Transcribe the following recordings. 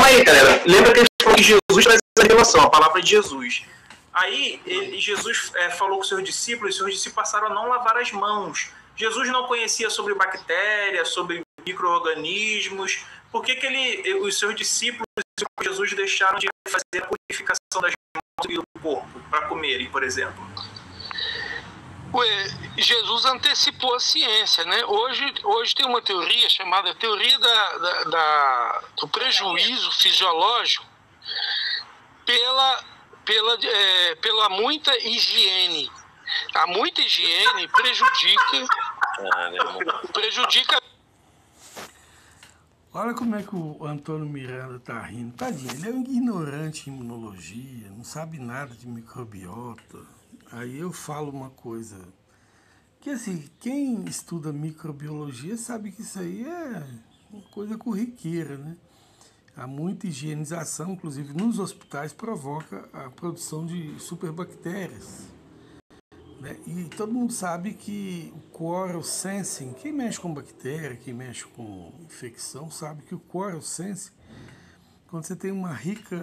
aí, galera. Lembra que a gente falou que Jesus traz a revelação, a palavra de Jesus. Aí, Jesus falou com os seus discípulos passaram a não lavar as mãos. Jesus não conhecia sobre bactérias, sobre micro-organismos. Por que os seus discípulos e Jesus deixaram de fazer a purificação das mãos e do corpo para comerem, por exemplo? Jesus antecipou a ciência, né? Hoje tem uma teoria chamada teoria do prejuízo fisiológico pela muita higiene. A muita higiene prejudica. Olha como é que o Antônio Miranda tá rindo. Tadinho, ele é um ignorante em imunologia, não sabe nada de microbiota. Aí eu falo uma coisa, que assim, quem estuda microbiologia sabe que isso aí é uma coisa corriqueira, né? Há muita higienização, inclusive nos hospitais, provoca a produção de superbactérias. Né? E todo mundo sabe que o quarrel sensing, quem mexe com bactéria, quem mexe com infecção, sabe que o quarrel sensing, quando você tem uma rica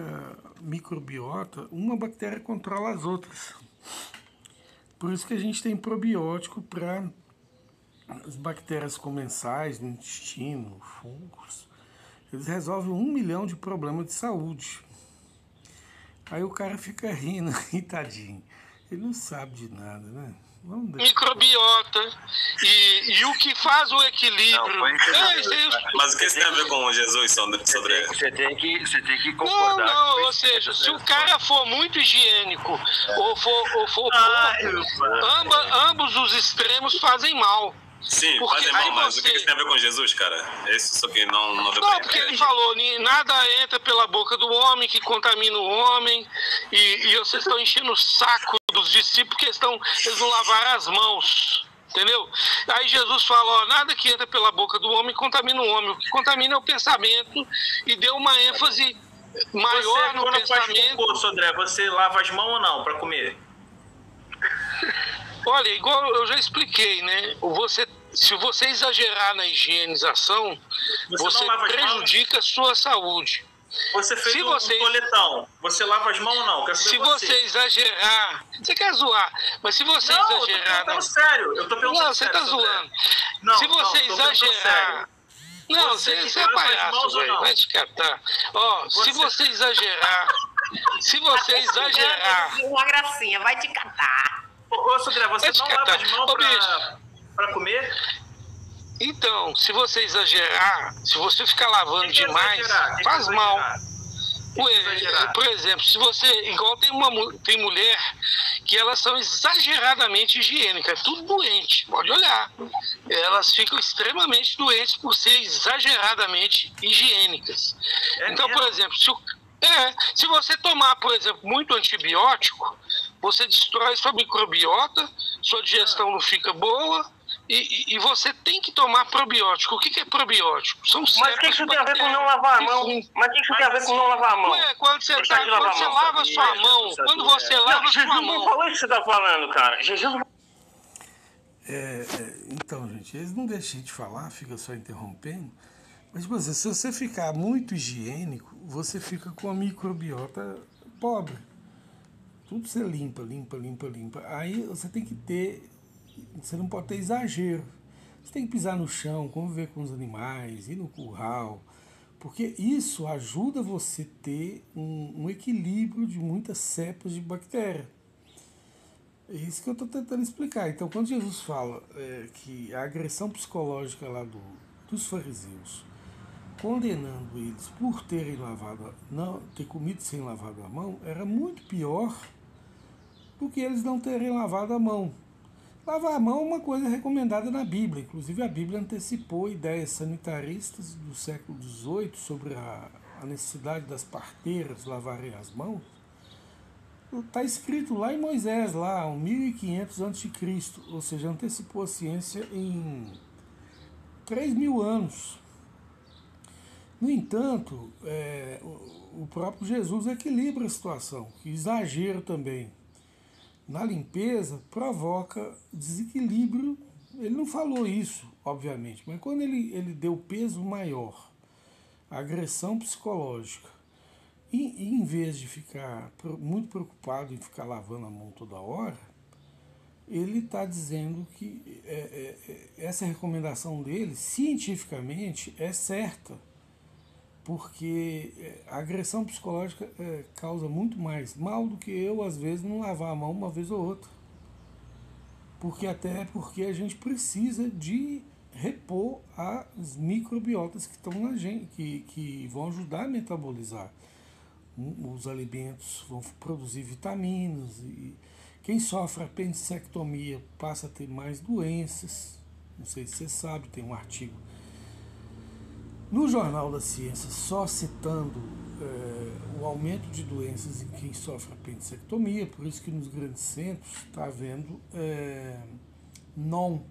microbiota, uma bactéria controla as outras. Por isso que a gente tem probiótico para as bactérias comensais no intestino, fungos. Eles resolvem 1 milhão de problemas de saúde. Aí o cara fica rindo, e tadinho. Ele não sabe de nada, né? Microbiota e o que faz o equilíbrio. Mas o que isso tem a ver com Jesus, Sodré? Você tem que concordar. Não, ou seja, se o cara for muito higiênico ou for pouco, ambos os extremos fazem mal. Sim, fazem mal, mas o que isso tem a ver com Jesus, cara? Esse só que não deu Não, porque ele falou, nada entra pela boca do homem que contamina o homem, e vocês estão enchendo o saco dos discípulos porque eles não lavaram as mãos, entendeu? Aí Jesus falou, nada que entra pela boca do homem contamina o homem, o que contamina é o pensamento, e deu uma ênfase maior no pensamento. Faz André, você lava as mãos ou não para comer? Olha, igual eu já expliquei, né? Se você exagerar na higienização, você prejudica a sua saúde. Você fez um toletão. Você lava as mãos ou não? Se você exagerar... Você quer zoar, mas se você exagerar... Não, eu tô sério. Eu tô perguntando. Não, você tá zoando. Se você exagerar... Não, você é palhaço, velho. Vai te catar. Ó, se você exagerar... Se você exagerar... Uma gracinha, vai te catar. Ô, Sodré, você não lava as mãos para comer? Então, se você exagerar, se você ficar lavando demais, faz mal. Por exemplo, se você... Igual tem mulher que elas são exageradamente higiênicas, é tudo doente, pode olhar. Elas ficam extremamente doentes por ser exageradamente higiênicas. Então, por exemplo, se você tomar, por exemplo, muito antibiótico, você destrói sua microbiota, sua digestão não fica boa, e você tem que tomar probiótico. O que é probiótico? São Mas o que isso tem a ver com não lavar a mão? Mas o que isso tem a ver com não lavar a mão? Quando você lava a sua mão, quando você lava a sua mão... Jesus não falou isso que você está falando, cara. Jesus... Então, gente, eles não deixam de falar, fica só interrompendo. Mas, tipo assim, se você ficar muito higiênico, você fica com a microbiota pobre. Tudo você limpa. Aí você tem que ter... Você não pode ter exagero. Você tem que pisar no chão, conviver com os animais, ir no curral, porque isso ajuda você a ter um equilíbrio de muitas cepas de bactéria. É isso que eu estou tentando explicar. Então, quando Jesus fala que a agressão psicológica lá dos fariseus, condenando eles por terem ter comido sem lavado a mão, era muito pior do que eles não terem lavado a mão. Lavar a mão é uma coisa recomendada na Bíblia. Inclusive, a Bíblia antecipou ideias sanitaristas do século XVIII sobre a necessidade das parteiras lavarem as mãos. Está escrito lá em Moisés, lá, 1500 a.C., ou seja, antecipou a ciência em 3.000 anos. No entanto, o próprio Jesus equilibra a situação, que exagero também na limpeza provoca desequilíbrio. Ele não falou isso, obviamente, mas quando ele deu peso maior à agressão psicológica E em vez de ficar muito preocupado em ficar lavando a mão toda hora, ele está dizendo que essa recomendação dele, cientificamente, é certa, porque a agressão psicológica causa muito mais mal do que eu, às vezes, não lavar a mão uma vez ou outra. Porque a gente precisa de repor as microbiotas que estão na gente, que vão ajudar a metabolizar. Os alimentos vão produzir vitaminas e quem sofre apendicectomia passa a ter mais doenças. Não sei se você sabe, tem um artigo no Jornal da Ciência só citando o aumento de doenças em quem sofre apendicectomia, por isso que nos grandes centros está havendo NOM,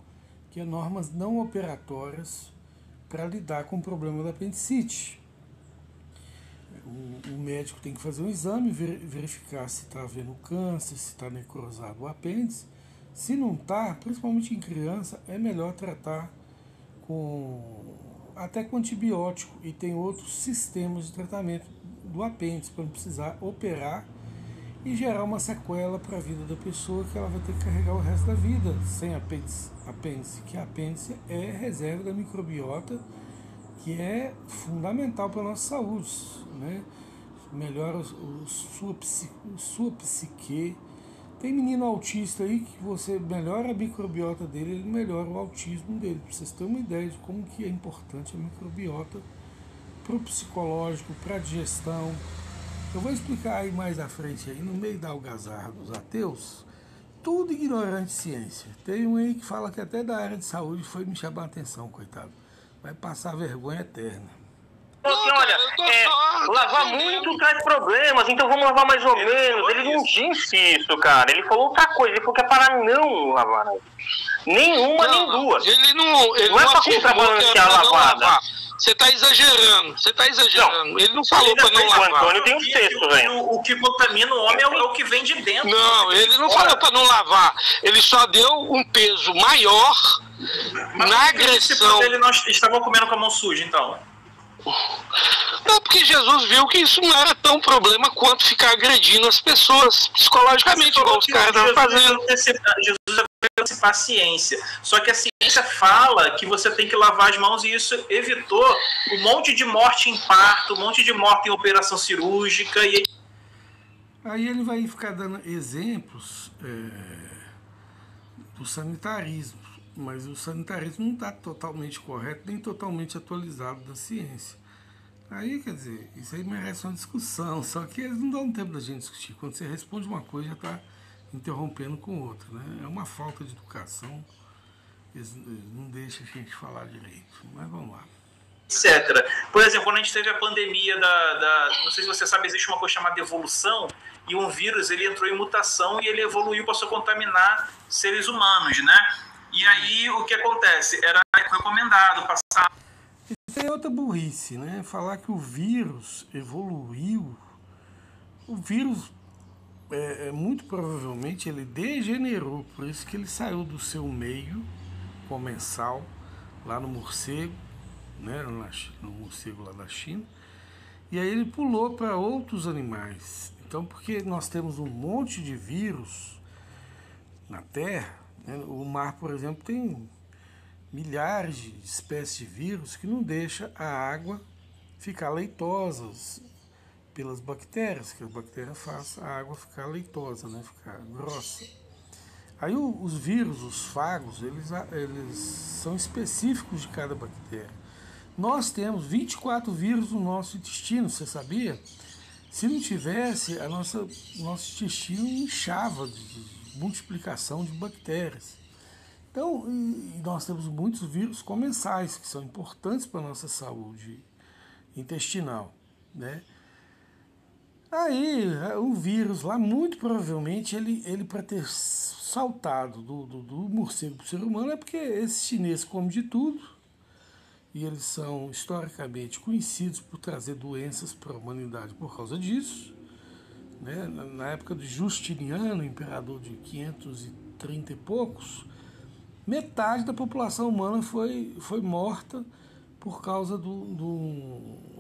que é normas não operatórias para lidar com o problema da apendicite. O médico tem que fazer um exame, verificar se está havendo câncer, se está necrosado o apêndice. Se não está, principalmente em criança, é melhor tratar até com antibiótico, e tem outros sistemas de tratamento do apêndice para não precisar operar e gerar uma sequela para a vida da pessoa que ela vai ter que carregar o resto da vida sem apêndice, que a apêndice é reserva da microbiota, que é fundamental para a nossa saúde, né? Melhora sua psique. Tem menino autista aí que você melhora a microbiota dele, ele melhora o autismo dele. Para vocês terem uma ideia de como que é importante a microbiota para o psicológico, para a digestão. Eu vou explicar aí mais à frente, aí, no meio da algazarra dos ateus, tudo ignorante de ciência. Tem um aí que fala que até da área de saúde foi me chamar a atenção, coitado. Vai passar vergonha eterna. Assim, olha, lavar muito traz problemas, então vamos lavar mais ou menos. Ele não disse isso, cara. Ele falou outra coisa, ele falou que é para não lavar. Nenhuma, nem duas. Ele não é para contrabalancear a lavada. Você está exagerando, Não, ele não falou para não lavar. O Antônio tem um texto, velho. O que contamina o homem é o que vem de dentro. Não, ele não falou para não lavar. Ele só deu um peso maior na agressão. Ele não estavam comendo com a mão suja, então. Não, porque Jesus viu que isso não era tão problema quanto ficar agredindo as pessoas psicologicamente, igual os caras estavam fazendo. Jesus é paciência. Só que a ciência fala que você tem que lavar as mãos e isso evitou um monte de morte em parto, um monte de morte em operação cirúrgica. Aí ele vai ficar dando exemplos do sanitarismo. Mas o sanitarismo não está totalmente correto, nem totalmente atualizado da ciência. Aí, quer dizer, isso aí merece uma discussão, só que eles não dão tempo da gente discutir. Quando você responde uma coisa, já está interrompendo com outra, né? É uma falta de educação, eles não deixam a gente falar direito. Mas vamos lá. Etc. Por exemplo, quando a gente teve a pandemia não sei se você sabe, existe uma coisa chamada evolução, e um vírus ele entrou em mutação e ele evoluiu, passou a contaminar seres humanos, né? E aí o que acontece? Era recomendado passar. Isso é outra burrice, né? Falar que o vírus evoluiu. O vírus, muito provavelmente, ele degenerou. Por isso que ele saiu do seu meio comensal, lá no morcego, né? No morcego lá da China. E aí ele pulou para outros animais. Então, porque nós temos um monte de vírus na Terra. O mar, por exemplo, tem milhares de espécies de vírus que não deixam a água ficar leitosa pelas bactérias, que a bactéria faz a água ficar leitosa, né? Ficar grossa. Aí os vírus, os fagos, eles são específicos de cada bactéria. Nós temos 24 vírus no nosso intestino, você sabia? Se não tivesse, nosso intestino inchava de multiplicação de bactérias. Então, nós temos muitos vírus comensais, que são importantes para a nossa saúde intestinal, né? Aí, o vírus lá, muito provavelmente, ele para ter saltado do morcego para o ser humano, é porque esse chinês come de tudo, e eles são historicamente conhecidos por trazer doenças para a humanidade por causa disso. Né? Na época de Justiniano, imperador de 530 e poucos, metade da população humana foi morta por causa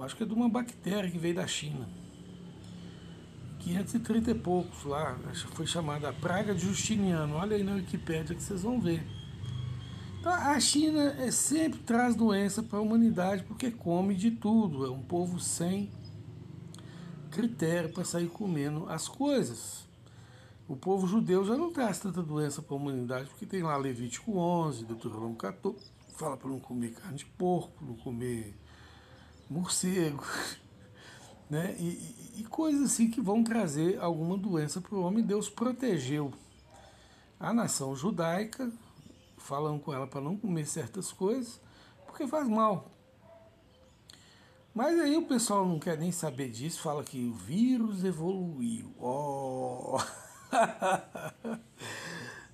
acho que é de uma bactéria que veio da China. 530 e poucos lá, acho que foi chamada a Praga de Justiniano. Olha aí na Wikipédia que vocês vão ver. Então, a China sempre traz doença para a humanidade porque come de tudo. É um povo sem critério para sair comendo as coisas. O povo judeu já não traz tanta doença para a humanidade porque tem lá Levítico 11, Deuteronômio 14, fala para não comer carne de porco, não comer morcego, né? E coisas assim que vão trazer alguma doença para o homem. Deus protegeu a nação judaica, falando com ela para não comer certas coisas, porque faz mal. Mas aí o pessoal não quer nem saber disso, fala que o vírus evoluiu. Oh.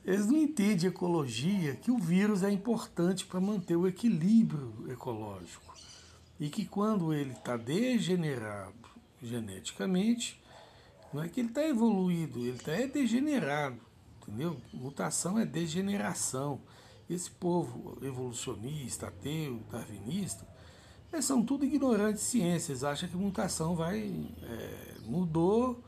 Eles não entendem ecologia, que o vírus é importante para manter o equilíbrio ecológico. E que quando ele está degenerado geneticamente, não é que ele está evoluído, ele está degenerado, entendeu? Mutação é degeneração. Esse povo evolucionista, ateu, darwinista, eles são tudo ignorantes de ciência, eles acham que mutação mudou,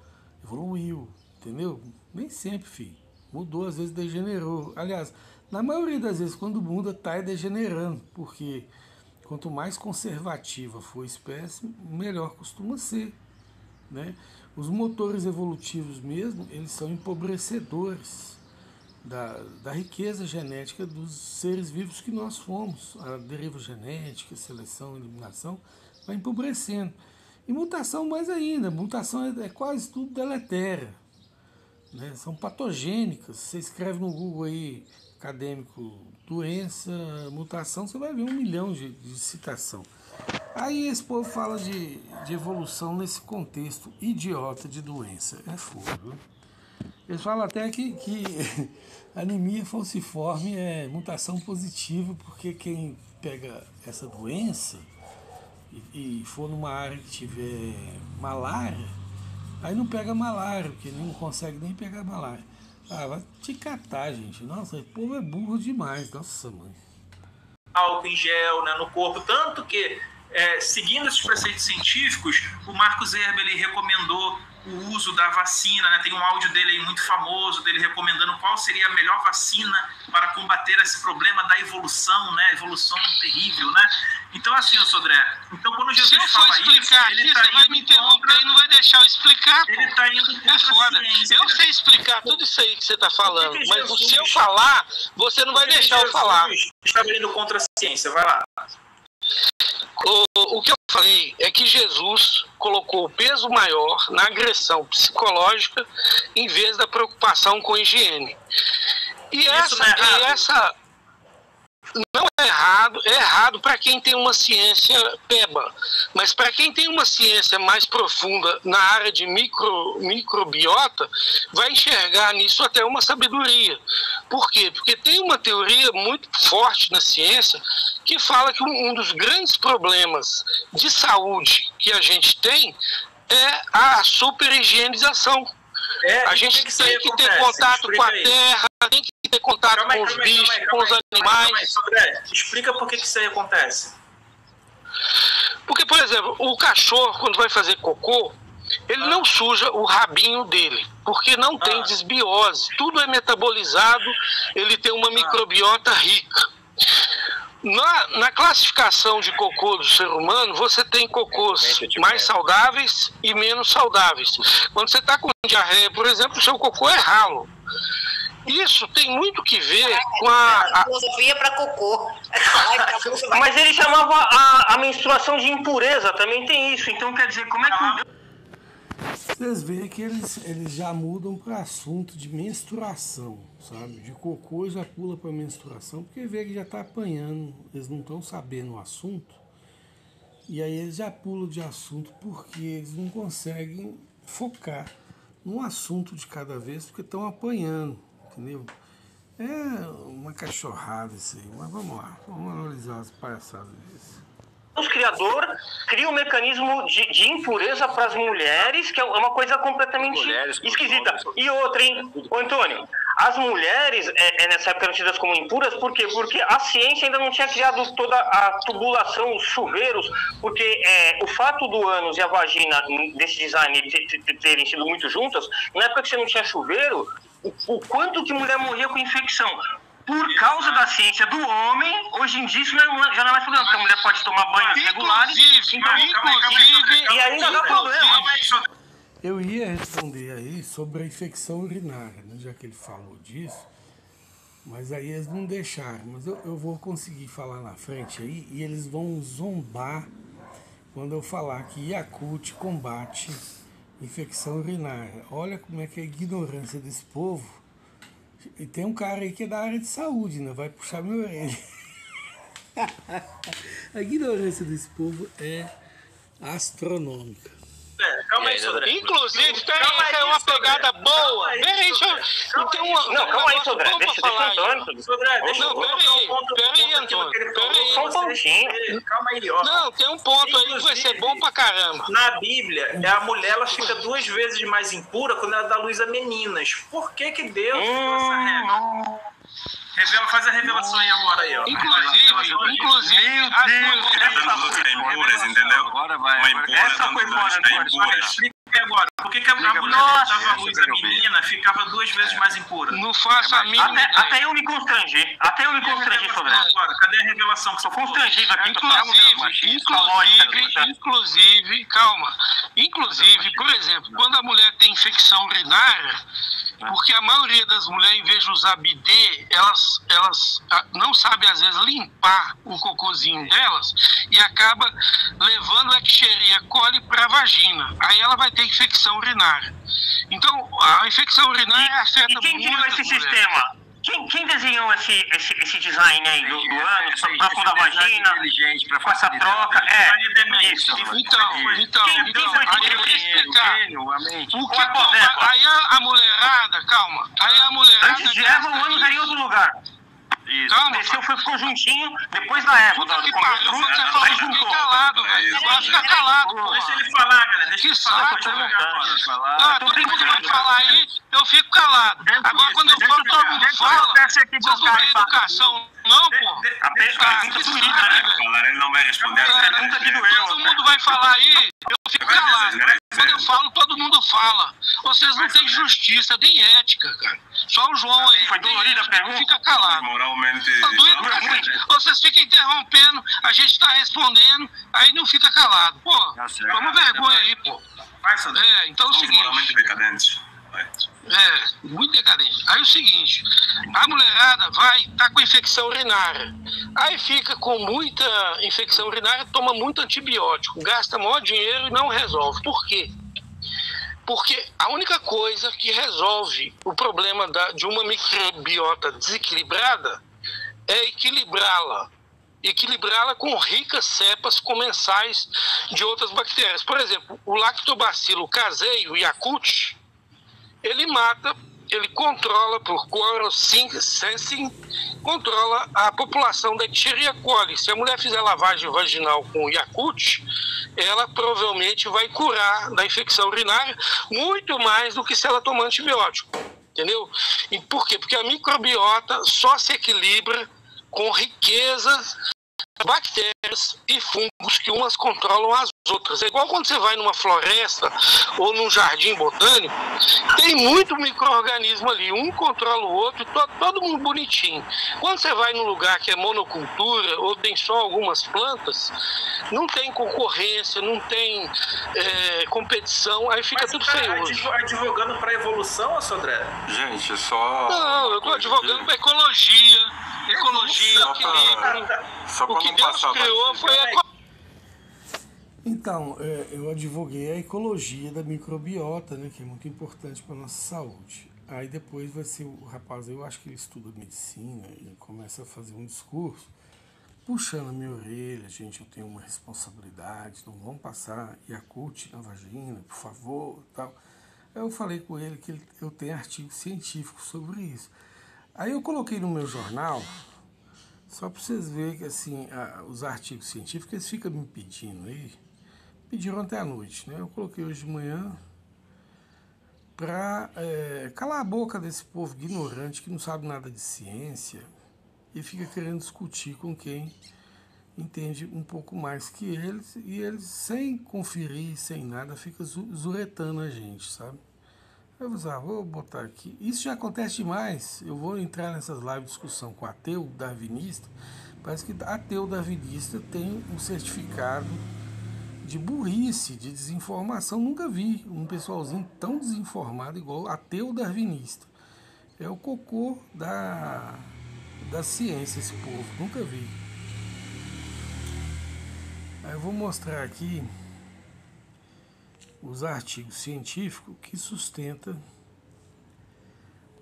evoluiu, entendeu? Nem sempre, filho. Mudou, às vezes degenerou. Aliás, na maioria das vezes, quando muda, está degenerando, porque quanto mais conservativa for a espécie, melhor costuma ser, né? Os motores evolutivos mesmo, eles são empobrecedores da riqueza genética dos seres vivos que nós fomos. A deriva genética, seleção, eliminação, vai empobrecendo. E mutação mais ainda, mutação é quase tudo deletéria, né? São patogênicas. Você escreve no Google aí, acadêmico, doença, mutação, você vai ver 1 milhão de citação. Aí esse povo fala de evolução nesse contexto idiota de doença. É fogo, viu? Eles falam até que anemia falciforme é mutação positiva, porque quem pega essa doença e for numa área que tiver malária, aí não pega malária, porque não consegue nem pegar malária. Ah, vai te catar, gente. Nossa, o povo é burro demais. Nossa, mãe. Álcool em gel, né, no corpo, tanto que, seguindo esses preceitos científicos, o Marcos Herber ele recomendou o uso da vacina, né? Tem um áudio dele aí muito famoso, dele recomendando qual seria a melhor vacina para combater esse problema da evolução, né? Evolução terrível, né? Então, assim, Sodré, então quando Jesus fala isso, ele você vai me interromper e não vai deixar eu explicar, pô. Ele está indo contra foda. a ciência. Eu sei explicar tudo isso aí que você está falando, mas se eu falar, você não vai deixar eu falar. Está indo contra a ciência, vai lá. O que eu falei é que Jesus colocou o peso maior na agressão psicológica em vez da preocupação com a higiene. E essa não é errado, é errado para quem tem uma ciência peba, mas para quem tem uma ciência mais profunda na área de microbiota, vai enxergar nisso até uma sabedoria. Por quê? Porque tem uma teoria muito forte na ciência que fala que um dos grandes problemas de saúde que a gente tem é a superhigienização. A gente tem que ter contato com a terra, tem que ter contato com os bichos, com os animais. Explica por que isso aí acontece. Porque, por exemplo, o cachorro, quando vai fazer cocô, ele não suja o rabinho dele, porque não tem desbiose. Tudo é metabolizado, ele tem uma microbiota rica. Na classificação de cocô do ser humano, você tem cocôs mais saudáveis e menos saudáveis. Quando você está com diarreia, por exemplo, o seu cocô é ralo. Isso tem muito que ver com a filosofia para cocô. Mas ele chamava a menstruação de impureza, também tem isso. Então quer dizer, como é que... Vocês veem que eles já mudam para assunto de menstruação, sabe? De cocô já pula para menstruação, porque vê que já está apanhando, eles não estão sabendo o assunto, e aí eles já pulam de assunto porque eles não conseguem focar num assunto de cada vez, porque estão apanhando, entendeu? É uma cachorrada isso aí, mas vamos lá, vamos analisar as palhaçadas disso. Criador cria um mecanismo de impureza para as mulheres, que é uma coisa completamente esquisita. E outra, hein, ô Antônio, as mulheres nessa época eram tidas como impuras, por quê? Porque a ciência ainda não tinha criado toda a tubulação, os chuveiros, porque o fato do ânus e a vagina desse design terem sido muito juntas, na época que você não tinha chuveiro, o quanto de mulher morria com infecção. Por causa da ciência do homem, hoje em dia isso já não é mais problema, porque a mulher pode tomar banhos regulares. Inclusive, e ainda dá problema. Eu ia responder aí sobre a infecção urinária, né, já que ele falou disso, mas aí eles não deixaram. Mas eu vou conseguir falar na frente aí e eles vão zombar quando eu falar que Yakult combate infecção urinária. Olha como é que é a ignorância desse povo. E tem um cara aí que é da área de saúde, né? Vai puxar minha orelha. A ignorância desse povo é astronômica. Calma aí, Sodré. Inclusive, peraí, é uma pegada boa. Peraí, calma aí, Sodré. Deixa eu Antônio. Sodré, deixa eu colocar um ponto. Peraí, Antônio. Só um pontinho. Calma aí, ó. Não, tem um ponto aí que vai ser bom pra caramba. Na Bíblia, a mulher ela fica 2 vezes mais impura quando ela dá luz a meninas. Por que Deus deu essa regra? Faz a revelação aí agora aí, ó. Inclusive, As duas impuras, entendeu? Uma impura, essa foi fora, impura. Explica agora. Por que a mulher que dava a luz a menina ficava 2 vezes mais impura? não faço a mínima ideia. Até eu me constrangi. Sodré. Agora, cadê a revelação que você falou? Constrangido aqui. Inclusive, calma. Inclusive, por exemplo, quando a mulher tem infecção urinária, porque a maioria das mulheres, em vez de usar bidê, elas não sabem, às vezes, limpar o cocôzinho delas e acaba levando a Escherichia coli para a vagina. Aí ela vai ter infecção urinária. Então, a infecção urinária afeta muito. E quem criou esse sistema? Quem desenhou esse design aí do ânus, próximo da vagina, com essa troca? Isso. Então, aí eu vou explicar. Aí a mulherada, calma. Aí a mulherada. Antes de Eva, o ânus era em outro lugar. Isso. Calma, desceu, ficou juntinho, depois da Eva. Puta que pariu, quando você fala, eu fiquei calado, velho. Eu acho que ficar calado, pô. Deixa ele falar, galera. Deixa ele falar. Todo mundo vai falar aí, eu fico calado. Agora, quando eu falo, todo mundo fala. Vocês não têm educação, não, pô? Ele não vai responder. Todo mundo vai falar aí, eu fico calado. Quando eu falo, todo mundo fala. Vocês não têm justiça, nem ética, cara. Só o João aí. Foi dolorida a pergunta? Fica calado. Moralmente. Vocês ficam interrompendo, a gente está respondendo, aí não fica calado. Pô, toma vergonha aí, pô. Então é o seguinte. Moralmente decadentes. Muito decadente. Aí é o seguinte, a mulherada tá com infecção urinária. Aí fica com muita infecção urinária, toma muito antibiótico, gasta maior dinheiro e não resolve. Por quê? Porque a única coisa que resolve o problema de uma microbiota desequilibrada é equilibrá-la com ricas cepas comensais de outras bactérias. Por exemplo, o lactobacilo casei, o Yakult, ele controla por chlorosensing, controla a população da Escherichia coli. Se a mulher fizer lavagem vaginal com Yakult, ela provavelmente vai curar da infecção urinária muito mais do que se ela tomar antibiótico, entendeu? E por quê? Porque a microbiota só se equilibra com riquezas, bactérias e fungos que umas controlam as outras. É igual quando você vai numa floresta ou num jardim botânico, tem muito micro-organismo ali, um controla o outro, todo mundo bonitinho. Quando você vai num lugar que é monocultura ou tem só algumas plantas, não tem concorrência, não tem competição, aí fica tudo feioso. Advogando para evolução, Sodré? Gente, só... Não, eu estou advogando para ecologia, equilíbrio. O que Deus criou foi a... Então, eu advoguei a ecologia da microbiota, né, que é muito importante para a nossa saúde. Aí depois vai ser o rapaz, eu acho que ele estuda medicina e começa a fazer um discurso puxando a minha orelha. Gente, eu tenho uma responsabilidade, não vamos passar Yakult na vagina, por favor, tal. Aí eu falei com ele que eu tenho artigo científico sobre isso. Aí eu coloquei no meu jornal Só para vocês verem que assim, os artigos científicos eles ficam me pedindo aí, pediram até à noite, né? Eu coloquei hoje de manhã para calar a boca desse povo ignorante que não sabe nada de ciência e fica querendo discutir com quem entende um pouco mais que eles, e eles, sem conferir, sem nada, fica zuretando a gente, sabe? Eu vou botar aqui. Isso já acontece demais. Eu vou entrar nessas lives de discussão com ateu darwinista. Parece que ateu darwinista tem um certificado de burrice, de desinformação. Nunca vi um pessoalzinho tão desinformado igual ateu darwinista. É o cocô da ciência esse povo. Nunca vi. Aí eu vou mostrar aqui os artigos científicos que sustentam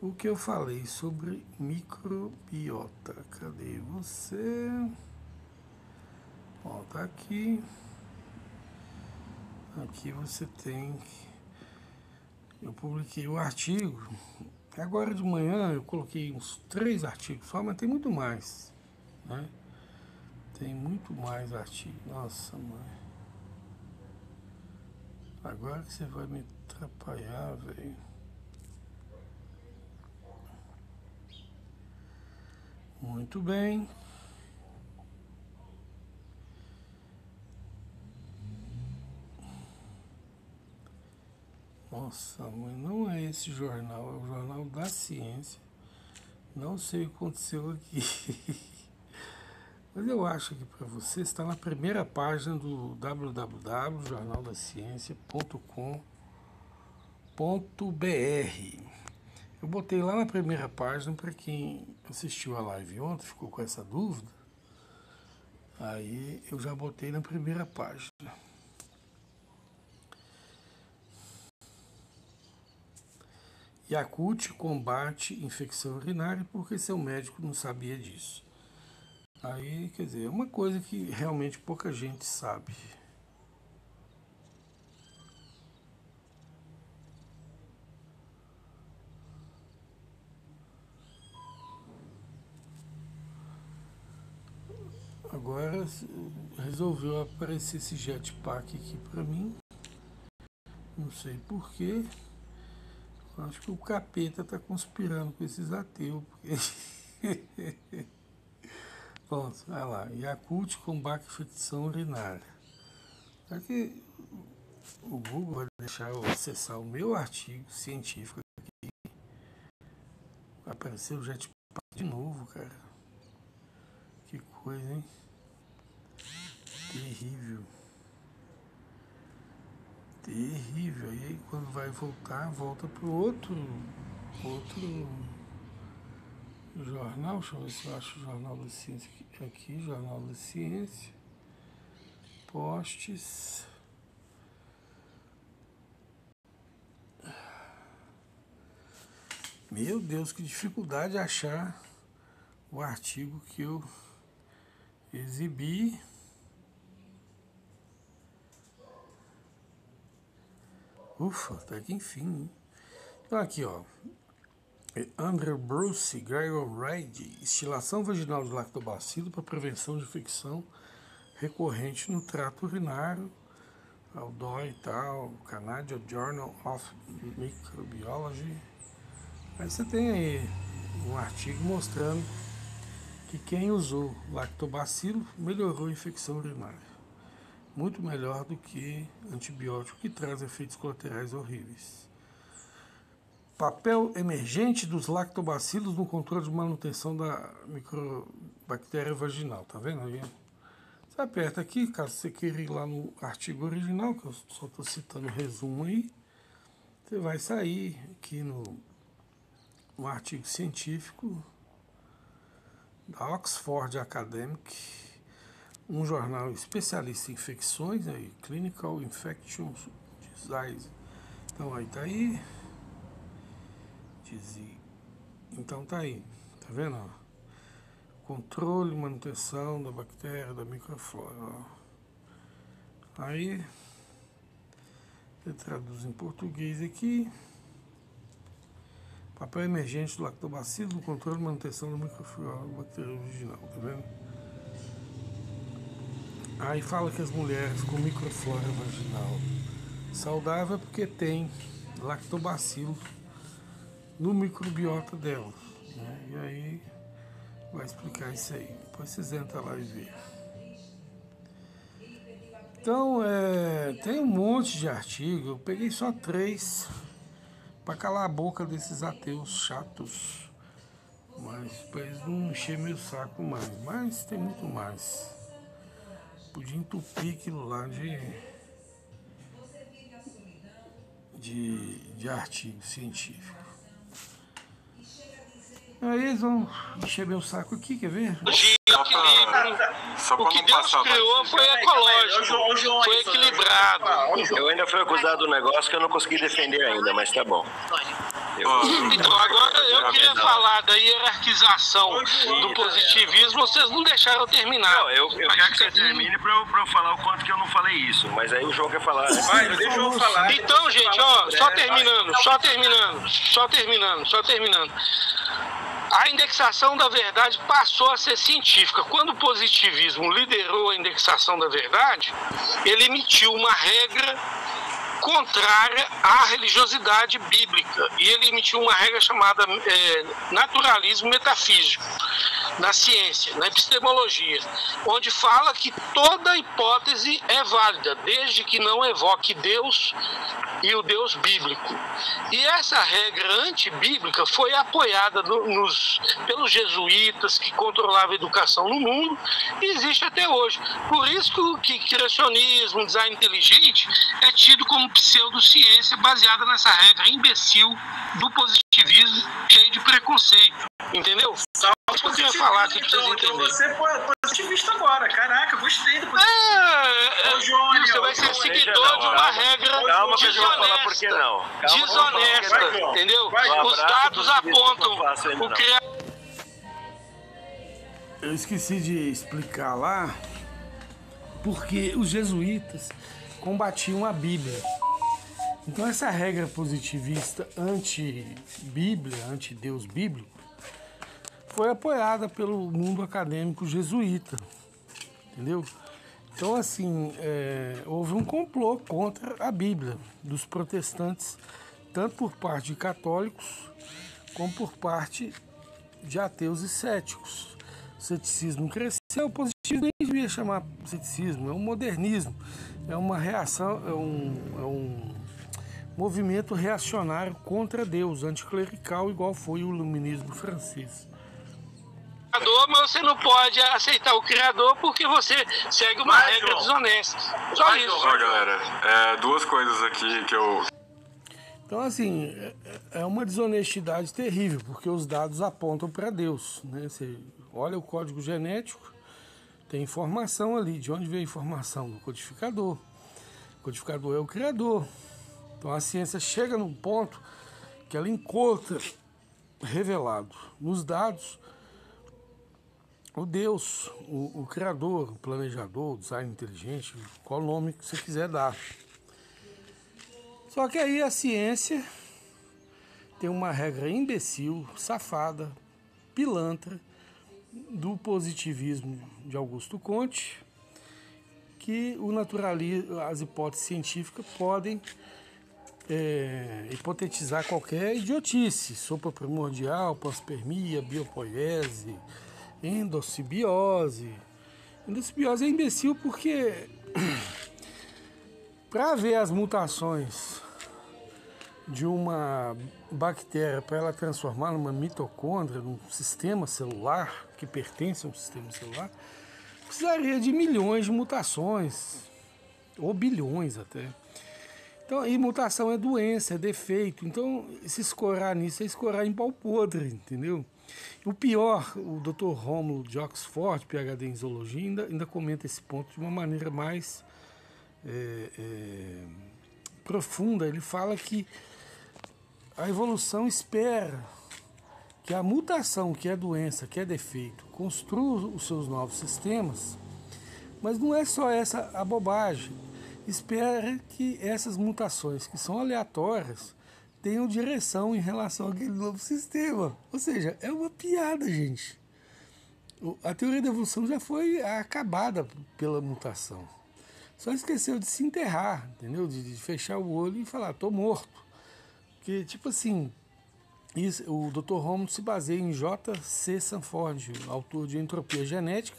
o que eu falei sobre microbiota. Cadê você? Ó, tá aqui. Aqui você tem. Eu publiquei o artigo. Agora de manhã eu coloquei uns 3 artigos só, mas tem muito mais, né? Tem muito mais artigos. Nossa, mãe. Agora que você vai me atrapalhar, velho. Muito bem. Nossa, mãe, não é esse jornal, é o Jornal da Ciência. Não sei o que aconteceu aqui. Mas eu acho que para você está na primeira página do www.jornaldaciencia.com.br. Eu botei lá na primeira página para quem assistiu a live ontem, ficou com essa dúvida. Aí eu já botei na primeira página. Yakult combate infecção urinária porque seu médico não sabia disso. Aí, quer dizer, é uma coisa que realmente pouca gente sabe. Agora resolveu aparecer esse jetpack aqui pra mim. Não sei porquê. Acho que o capeta tá conspirando com esses ateus. Porque... Pronto, vai lá. Yakult combate infecção urinária. Aqui o Google vai deixar eu acessar o meu artigo científico aqui. Apareceu o jetpack de novo, cara. Que coisa, hein? Terrível. Terrível. E aí quando vai voltar, volta pro outro jornal. Deixa eu ver se eu acho o Jornal da Ciência aqui. Jornal da Ciência. Posts. Meu Deus, que dificuldade achar o artigo que eu exibi. Ufa, até que enfim, hein? Então aqui, ó. Andrew Bruce, Gregor Reid, estilação vaginal de lactobacilo para prevenção de infecção recorrente no trato urinário, ao DOI e tal, Canadian Journal of Microbiology. Aí você tem aí um artigo mostrando que quem usou lactobacilo melhorou a infecção urinária. Muito melhor do que antibiótico que traz efeitos colaterais horríveis. Papel emergente dos lactobacilos no controle de manutenção da microbactéria vaginal. Tá vendo aí? Você aperta aqui, caso você queira ir lá no artigo original, que eu só estou citando o resumo aí. Você vai sair aqui no artigo científico da Oxford Academic, um jornal especialista em infecções, aí, Clinical Infectious Disease. Então aí tá aí. Então tá aí, tá vendo? Ó? Controle e manutenção da bactéria, da microflora. Ó. Aí eu traduzo em português aqui. Papel emergente do lactobacilo no controle e manutenção da microbiota bacteriana original, tá vendo? Aí fala que as mulheres com microflora vaginal saudável é porque tem lactobacilo no microbiota delas, né? E aí vai explicar isso aí. Depois vocês entram lá e vê. Então, tem um monte de artigo. Eu peguei só 3 para calar a boca desses ateus chatos. Mas para eles não encher meu saco mais. Mas tem muito mais. Podia entupir aquilo lá de artigo científico. Aí eles vão encher meu saco aqui, quer ver? O que Deus criou foi ecológico, foi equilibrado. Eu ainda fui acusado de um negócio que eu não consegui defender ainda, mas tá bom. Então, agora eu queria falar da hierarquização do positivismo, vocês não deixaram eu terminar. Não, eu quero que você termine pra eu falar o quanto que eu não falei isso, mas aí o João quer falar. Vai, deixa eu falar. Então, gente, ó, só terminando. A indexação da verdade passou a ser científica. Quando o positivismo liderou a indexação da verdade, ele emitiu uma regra contrária à religiosidade bíblica. E ele emitiu uma regra chamada naturalismo metafísico, na ciência, na epistemologia, onde fala que toda hipótese é válida, desde que não evoque Deus e o Deus bíblico. E essa regra antibíblica foi apoiada pelos jesuítas, que controlavam a educação no mundo, e existe até hoje. Por isso que criacionismo, design inteligente, é tido como pseudociência baseada nessa regra imbecil do positivismo, cheio de preconceito. Entendeu? Eu queria falar aqui pra vocês entenderem. Então você é positivista agora. Caraca, gostei do positivismo. Você vai ser seguidor de uma regra desonesta. Entendeu? Os dados apontam o criador. Eu esqueci de explicar lá porque os jesuítas combatiam a Bíblia. Então essa regra positivista anti-Bíblia, anti-Deus bíblico, foi apoiada pelo mundo acadêmico jesuíta, entendeu? Então, assim, houve um complô contra a Bíblia dos protestantes, tanto por parte de católicos, como por parte de ateus e céticos. O ceticismo cresceu, o positivismo nem devia chamar ceticismo, é um modernismo, é uma reação, é um movimento reacionário contra Deus, anticlerical, igual foi o iluminismo francês. Mas você não pode aceitar o criador porque você segue uma regra desonesta. Só isso. Ó, galera, 2 coisas aqui que eu... Então, assim, é uma desonestidade terrível, porque os dados apontam para Deus, né? Você olha o código genético, tem informação ali. De onde veio a informação? Do codificador. O codificador é o criador. Então, a ciência chega num ponto que ela encontra revelado nos dados o Deus, o criador, o planejador, o design inteligente, qual nome que você quiser dar. Só que aí a ciência tem uma regra imbecil, safada, pilantra, do positivismo de Augusto Comte, que o naturalismo, as hipóteses científicas podem hipotetizar qualquer idiotice, sopa primordial, panspermia, biopoiese, endossimbiose. Endossimbiose é imbecil porque para ver as mutações de uma bactéria, para ela transformar numa mitocôndria, num sistema celular que pertence a um sistema celular, precisaria de milhões de mutações, ou bilhões até. Então, e mutação é doença, é defeito. Então, se escorar nisso é escorar em pau podre, entendeu? O pior, o Dr. Rômulo de Oxford, PhD em zoologia, ainda comenta esse ponto de uma maneira mais profunda. Ele fala que a evolução espera que a mutação, que é doença, que é defeito, construa os seus novos sistemas, mas não é só essa a bobagem. Espera que essas mutações, que são aleatórias, tenham direção em relação àquele novo sistema. Ou seja, é uma piada, gente. A teoria da evolução já foi acabada pela mutação. Só esqueceu de se enterrar, entendeu? De fechar o olho e falar, tô morto. Porque, tipo assim, isso, o Dr. Romulo se baseia em J.C. Sanford, autor de Entropia Genética,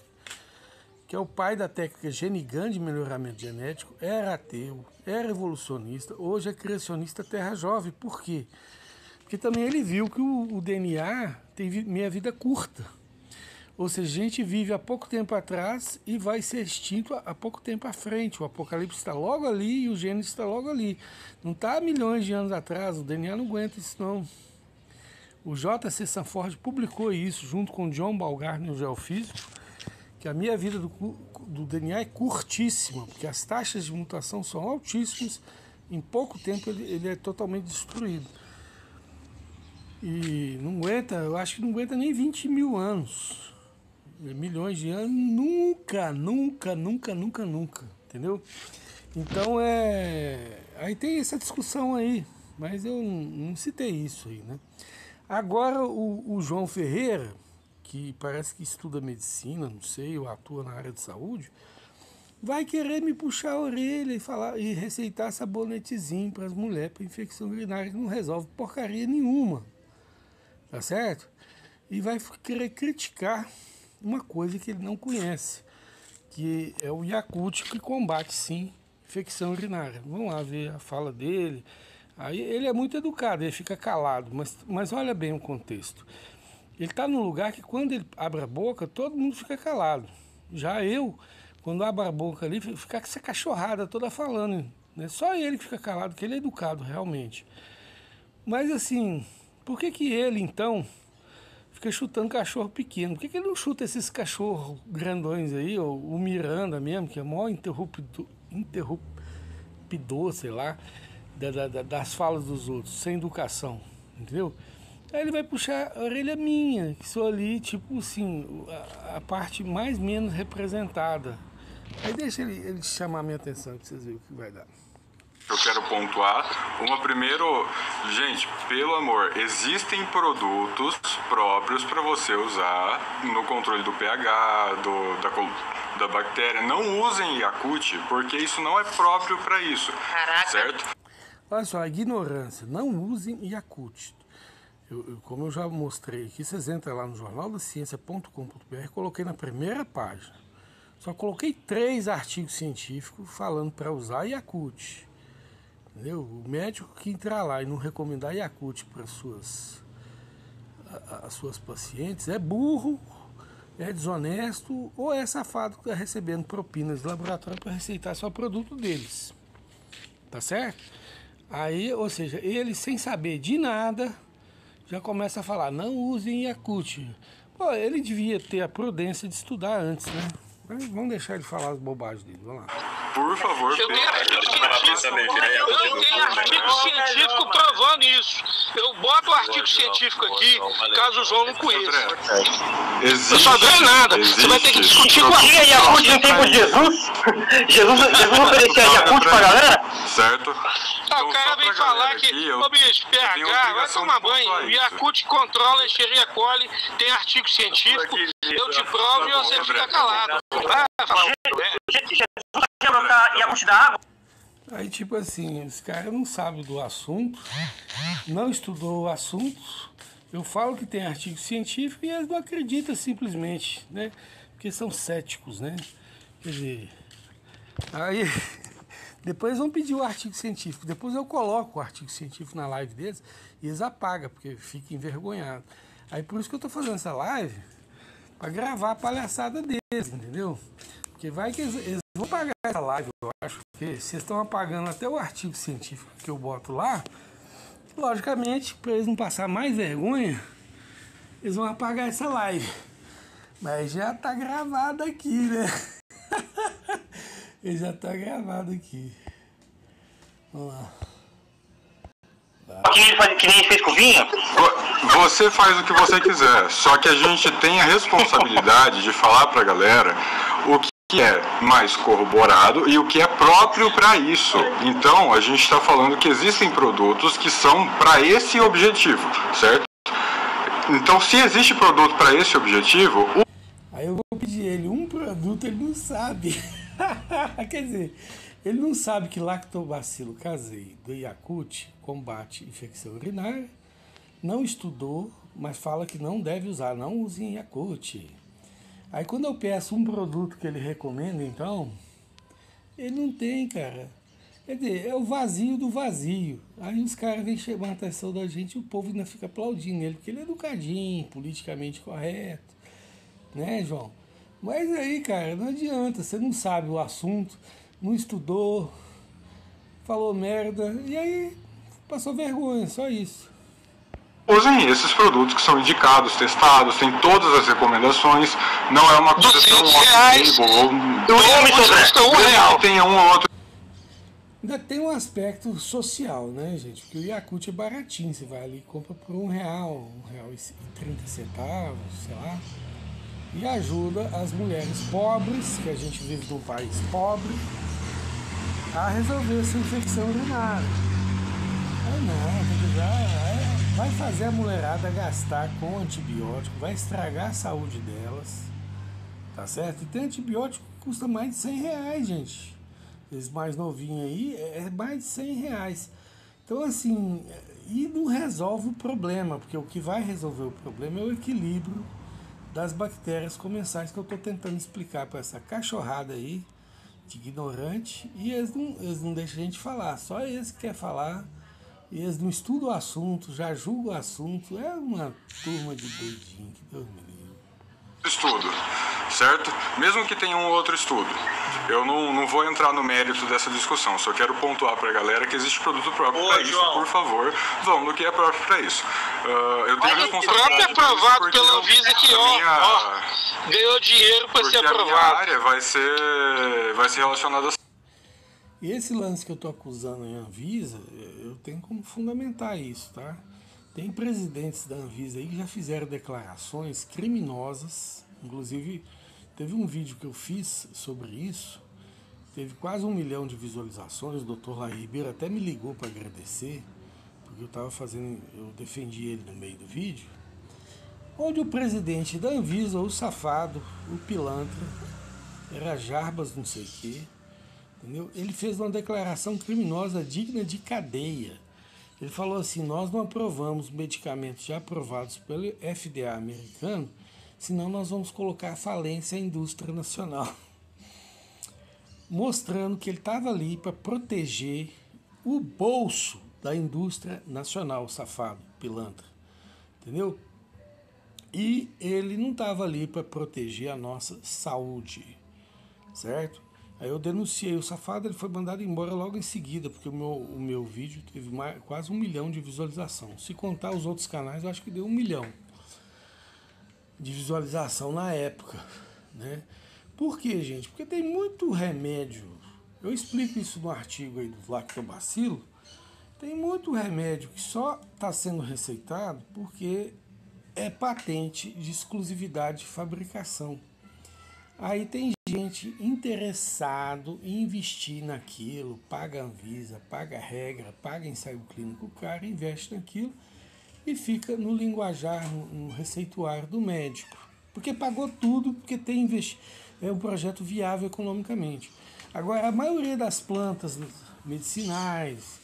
que é o pai da técnica Genigan de melhoramento genético, era ateu, era evolucionista, hoje é criacionista terra jovem. Por quê? Porque também ele viu que o DNA tem meia vida curta. Ou seja, a gente vive há pouco tempo atrás e vai ser extinto há pouco tempo à frente. O apocalipse está logo ali e o Gênesis está logo ali. Não está há milhões de anos atrás, o DNA não aguenta isso não. O J.C. Sanford publicou isso junto com John Baumgartner, o geofísico, que a meia vida do DNA é curtíssima, porque as taxas de mutação são altíssimas, em pouco tempo ele é totalmente destruído. E não aguenta, eu acho que não aguenta nem 20 mil anos. Milhões de anos, nunca, entendeu? Então aí tem essa discussão aí, mas eu não citei isso aí, né? Agora o João Ferreira, que parece que estuda medicina, não sei, ou atua na área de saúde, vai querer me puxar a orelha e receitar sabonetezinho para as mulheres para infecção urinária, que não resolve porcaria nenhuma, tá certo? E vai querer criticar uma coisa que ele não conhece, que é o Yakult, que combate, sim, infecção urinária. Vamos lá ver a fala dele. Aí ele é muito educado, ele fica calado, mas olha bem o contexto. Ele está num lugar que quando ele abre a boca, todo mundo fica calado. Já eu, quando abro a boca ali, fica com essa cachorrada toda falando. Né? Só ele que fica calado, porque ele é educado, realmente. Mas assim, por que ele, então, fica chutando cachorro pequeno? Por que ele não chuta esses cachorros grandões aí, ou o Miranda mesmo, que é o maior interrupidor, sei lá, das falas dos outros, sem educação, entendeu? Aí ele vai puxar a orelha minha, que sou ali, tipo assim, a parte mais menos representada. Aí deixa ele chamar a minha atenção, pra vocês verem o que vai dar. Eu quero pontuar. Primeiro, gente, pelo amor, existem produtos próprios para você usar no controle do pH, da bactéria. Não usem Yakult, porque isso não é próprio para isso. Caraca. Certo? Olha só, a ignorância. Não usem Yakult. Como eu já mostrei aqui, vocês entram lá no jornaldaciencia.com.br, coloquei na primeira página. Só coloquei 3 artigos científicos falando para usar Yakult. Entendeu? O médico que entrar lá e não recomendar Yakult para as suas pacientes é burro, é desonesto ou é safado que está recebendo propinas do laboratório para receitar só o produto deles. Tá certo? Aí, ou seja, ele sem saber de nada já começa a falar, não usem Yakult. Pô, ele devia ter a prudência de estudar antes, né? Mas vamos deixar ele falar as bobagens dele, vamos lá. Por favor, eu tenho artigo científico provando isso. Eu boto o artigo científico aqui, caso o João não conheça. Eu só ganho nada. Você vai ter que discutir com a Tinha Yakult no tempo de Jesus? Jesus oferecia Yakult pra galera? Certo. O cara vem falar que, ô bicho, pH, vai tomar banho. O Yakult controla a Escherichia coli, tem artigo científico, eu te provo e você fica calado. Jesus vai colocar Yakult da água? Aí, tipo assim, os caras não sabem do assunto, não estudou o assunto. Eu falo que tem artigo científico e eles não acreditam simplesmente, né? Porque são céticos, né? Quer dizer, aí depois vão pedir o artigo científico. Depois eu coloco o artigo científico na live deles e eles apagam, porque fica envergonhado. Aí por isso que eu tô fazendo essa live, para gravar a palhaçada deles, entendeu? Porque vai que eles vão pagar essa live, eu acho. Porque vocês estão apagando até o artigo científico que eu boto lá. Logicamente, para eles não passar mais vergonha, eles vão apagar essa live. Mas já tá gravado aqui, né? Ele já tá gravado aqui. Vamos lá. Que nem fez com o Vinha? Você faz o que você quiser, só que a gente tem a responsabilidade de falar pra galera o que é mais corroborado e o que é próprio para isso. Então, a gente está falando que existem produtos que são para esse objetivo, certo? Então, se existe produto para esse objetivo... Aí eu vou pedir ele um produto, ele não sabe. Quer dizer, ele não sabe que lactobacilo casei do Yakult combate infecção urinária, não estudou, mas fala que não deve usar, não use em Yakult. Aí quando eu peço um produto que ele recomenda, então, ele não tem, cara. Quer dizer, é o vazio do vazio. Aí os caras vêm chamar a atenção da gente e o povo ainda fica aplaudindo ele, porque ele é educadinho, politicamente correto, né, João? Mas aí, cara, não adianta, você não sabe o assunto, não estudou, falou merda, e aí passou vergonha, só isso. Usem esses produtos que são indicados, testados, tem todas as recomendações, não é uma coisa tão off-label, tenha um ou outro. Ainda tem um aspecto social, né, gente? Porque o Yakult é baratinho, você vai ali e compra por R$1, R$1,30, sei lá, e ajuda as mulheres pobres, que a gente vive num país pobre, a resolver essa infecção urinária. Vai fazer a mulherada gastar com antibiótico, vai estragar a saúde delas, tá certo? E tem antibiótico que custa mais de R$100, gente. Esses mais novinhos aí, é mais de R$100. Então, assim, e não resolve o problema, porque o que vai resolver o problema é o equilíbrio das bactérias comensais que eu estou tentando explicar para essa cachorrada aí, de ignorante, e eles não deixam a gente falar, só eles que querem falar. E eles não estudam o assunto, já julgam o assunto. É uma turma de doidinho, que Deus me livre. Estudo, certo? Mesmo que tenha um outro estudo. Eu não vou entrar no mérito dessa discussão, só quero pontuar para a galera que existe produto próprio para isso. Por favor, vamos no que é próprio para isso. Eu tenho responsabilidade. O próprio é aprovado pela Anvisa que, ganhou dinheiro para ser aprovado. A minha área vai ser relacionada a... E esse lance que eu estou acusando em Anvisa, eu tenho como fundamentar isso, tá? Tem presidentes da Anvisa aí que já fizeram declarações criminosas, inclusive teve um vídeo que eu fiz sobre isso, teve quase 1 milhão de visualizações, o Dr. Laí Ribeiro até me ligou para agradecer, porque eu defendi ele no meio do vídeo, onde o presidente da Anvisa, o safado, o pilantra, era Jarbas não sei o quê, entendeu? Ele fez uma declaração criminosa digna de cadeia. Ele falou assim, nós não aprovamos medicamentos já aprovados pelo FDA americano, senão nós vamos colocar falência à indústria nacional. Mostrando que ele estava ali para proteger o bolso da indústria nacional, safado, pilantra. Entendeu? E ele não estava ali para proteger a nossa saúde, certo? Aí eu denunciei o safado, ele foi mandado embora logo em seguida, porque o meu vídeo teve quase 1 milhão de visualização. Se contar os outros canais, eu acho que deu 1 milhão de visualização na época, né? Por quê, gente? Porque tem muito remédio, eu explico isso no artigo aí do lactobacilo, tem muito remédio que só está sendo receitado porque é patente de exclusividade de fabricação. Aí tem gente interessado em investir naquilo, paga a Anvisa, paga a regra, paga ensaio clínico, o cara investe naquilo e fica no linguajar, no receituário do médico. Porque pagou tudo, porque é um projeto viável economicamente. Agora, a maioria das plantas medicinais,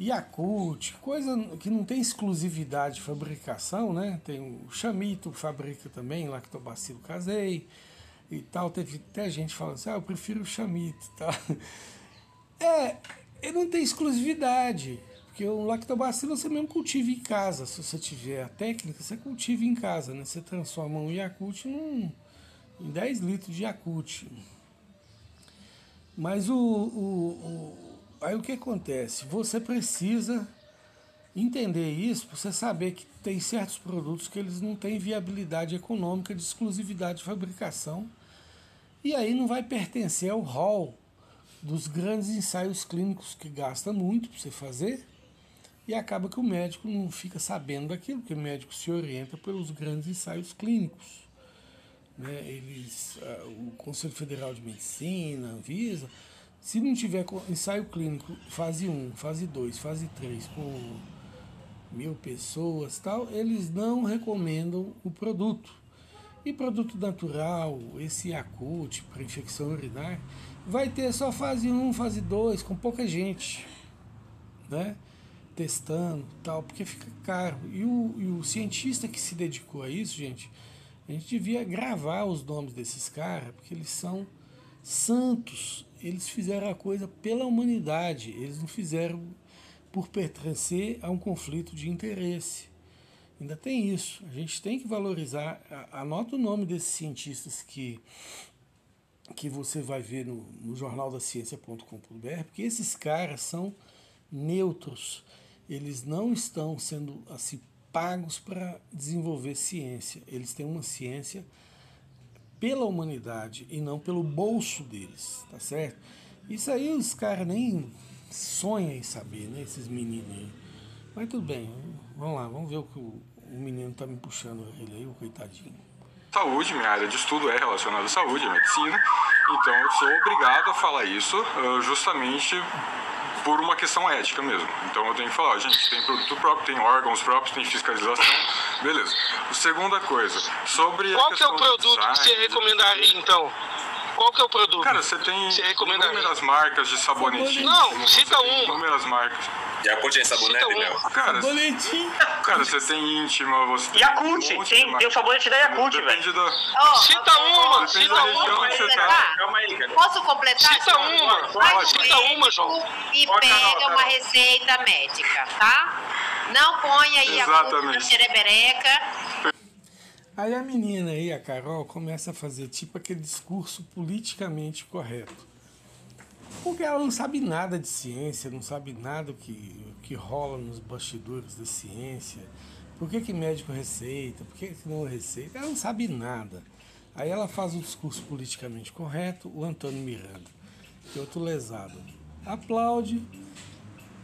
Yakult, coisa que não tem exclusividade de fabricação, né? Tem o Chamito, fabrica também, lactobacilo casei, e tal, teve até gente falando assim, eu prefiro o Chamito e tal. Ele não tem exclusividade, porque o lactobacilo você mesmo cultiva em casa, se você tiver a técnica, você cultiva em casa, né? Você transforma um Yakult em 10 litros de Yakult. Mas aí o que acontece? Você precisa entender isso para você saber que tem certos produtos que eles não têm viabilidade econômica de exclusividade de fabricação, e aí não vai pertencer ao rol dos grandes ensaios clínicos que gasta muito para você fazer, e acaba que o médico não fica sabendo daquilo, porque o médico se orienta pelos grandes ensaios clínicos, né, o Conselho Federal de Medicina, a Anvisa, se não tiver ensaio clínico fase 1, fase 2, fase 3, com 1.000 pessoas, tal, eles não recomendam o produto. E produto natural, esse Yakult para infecção urinária, vai ter só fase 1, fase 2, com pouca gente, né? Testando, tal, porque fica caro. E o cientista que se dedicou a isso, gente, a gente devia gravar os nomes desses caras, porque eles são santos. Eles fizeram a coisa pela humanidade, eles não fizeram por pertencer a um conflito de interesse. Ainda tem isso, a gente tem que valorizar. Anota o nome desses cientistas que você vai ver no jornaldaciencia.com.br, porque esses caras são neutros, eles não estão sendo assim pagos para desenvolver ciência, eles têm uma ciência pela humanidade e não pelo bolso deles, tá certo? Isso aí os caras nem sonham em saber, né, esses meninos aí. Mas tudo bem, vamos lá, vamos ver o que o menino tá me puxando ele aí, o coitadinho. Saúde, minha área de estudo é relacionada à saúde, à medicina, então eu sou obrigado a falar isso justamente por uma questão ética mesmo. Então eu tenho que falar, gente, tem produto próprio, tem órgãos próprios, tem fiscalização, beleza. Segunda coisa, sobre qual que é o produto que você recomendaria, então? Qual que é o produto? Cara, você tem inúmeras marcas de sabonete. Não, cita uma. Inúmeras marcas. Yakult é sabonete, Léo? Cara, você tem íntima, você tem Yakult, tem o sabonete da Yakult, velho. Cita uma, cita uma. Calma aí, cara. Posso completar? Cita uma. Cita uma, João. E pega uma receita médica, tá? Não põe aí Yakult na xerebereca. Aí a menina aí, a Carol, começa a fazer tipo aquele discurso politicamente correto. Porque ela não sabe nada de ciência, não sabe nada que rola nos bastidores da ciência. Por que médico receita, por que não receita? Ela não sabe nada. Aí ela faz o discurso politicamente correto, o Antônio Miranda, que é outro lesado, aplaude,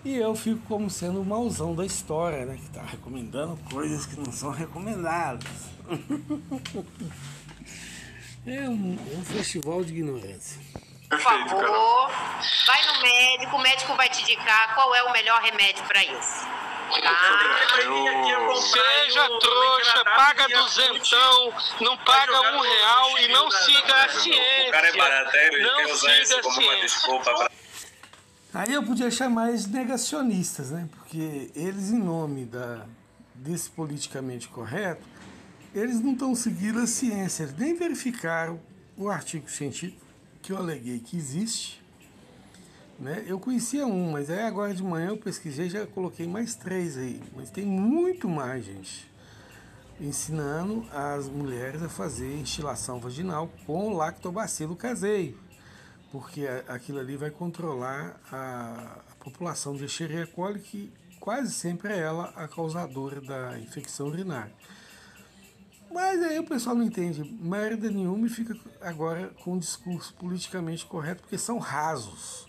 e eu fico como sendo o mauzão da história, né? Que tá recomendando coisas que não são recomendadas. É um festival de ignorância. Por favor, vai no médico, o médico vai te indicar qual é o melhor remédio para isso. Tá? Seja trouxa, paga duzentão, não paga R$1 e não siga a ciência. O cara é barateiro e não quer usar isso siga a como uma ciência. desculpa pra... Aí eu podia chamar eles de negacionistas, né? Porque eles, em nome desse politicamente correto, eles não estão seguindo a ciência, eles nem verificaram o artigo científico que eu aleguei que existe, né? Eu conhecia um, mas aí agora de manhã eu pesquisei e já coloquei mais 3 aí, mas tem muito mais, gente, ensinando as mulheres a fazer instilação vaginal com lactobacilo caseiro, porque aquilo ali vai controlar a população de Escherichia coli, que quase sempre é ela a causadora da infecção urinária. Mas aí o pessoal não entende merda nenhuma e fica agora com um discurso politicamente correto, porque são rasos.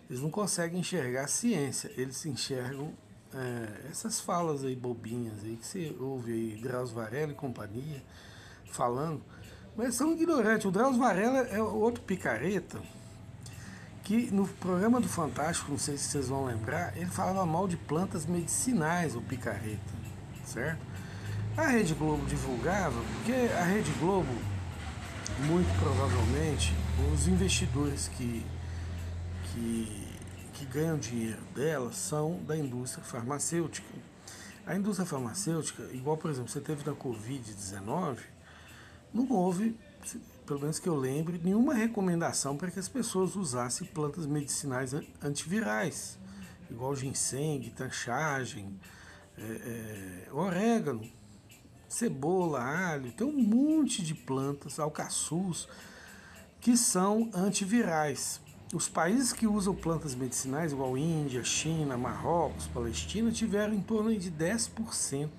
Eles não conseguem enxergar a ciência, eles enxergam essas falas aí bobinhas aí que você ouve aí, Drauzio Varela e companhia falando, mas são ignorantes. O Drauzio Varela é outro picareta que no programa do Fantástico, não sei se vocês vão lembrar, ele falava mal de plantas medicinais, o picareta, certo? A Rede Globo divulgava, porque a Rede Globo, muito provavelmente, os investidores que ganham dinheiro dela são da indústria farmacêutica. A indústria farmacêutica, igual, por exemplo, você teve na Covid-19, não houve, pelo menos que eu lembre, nenhuma recomendação para que as pessoas usassem plantas medicinais antivirais, igual ginseng, tanchagem, orégano, cebola, alho, tem um monte de plantas, alcaçuz, que são antivirais. Os países que usam plantas medicinais, igual Índia, China, Marrocos, Palestina, tiveram em torno de 10%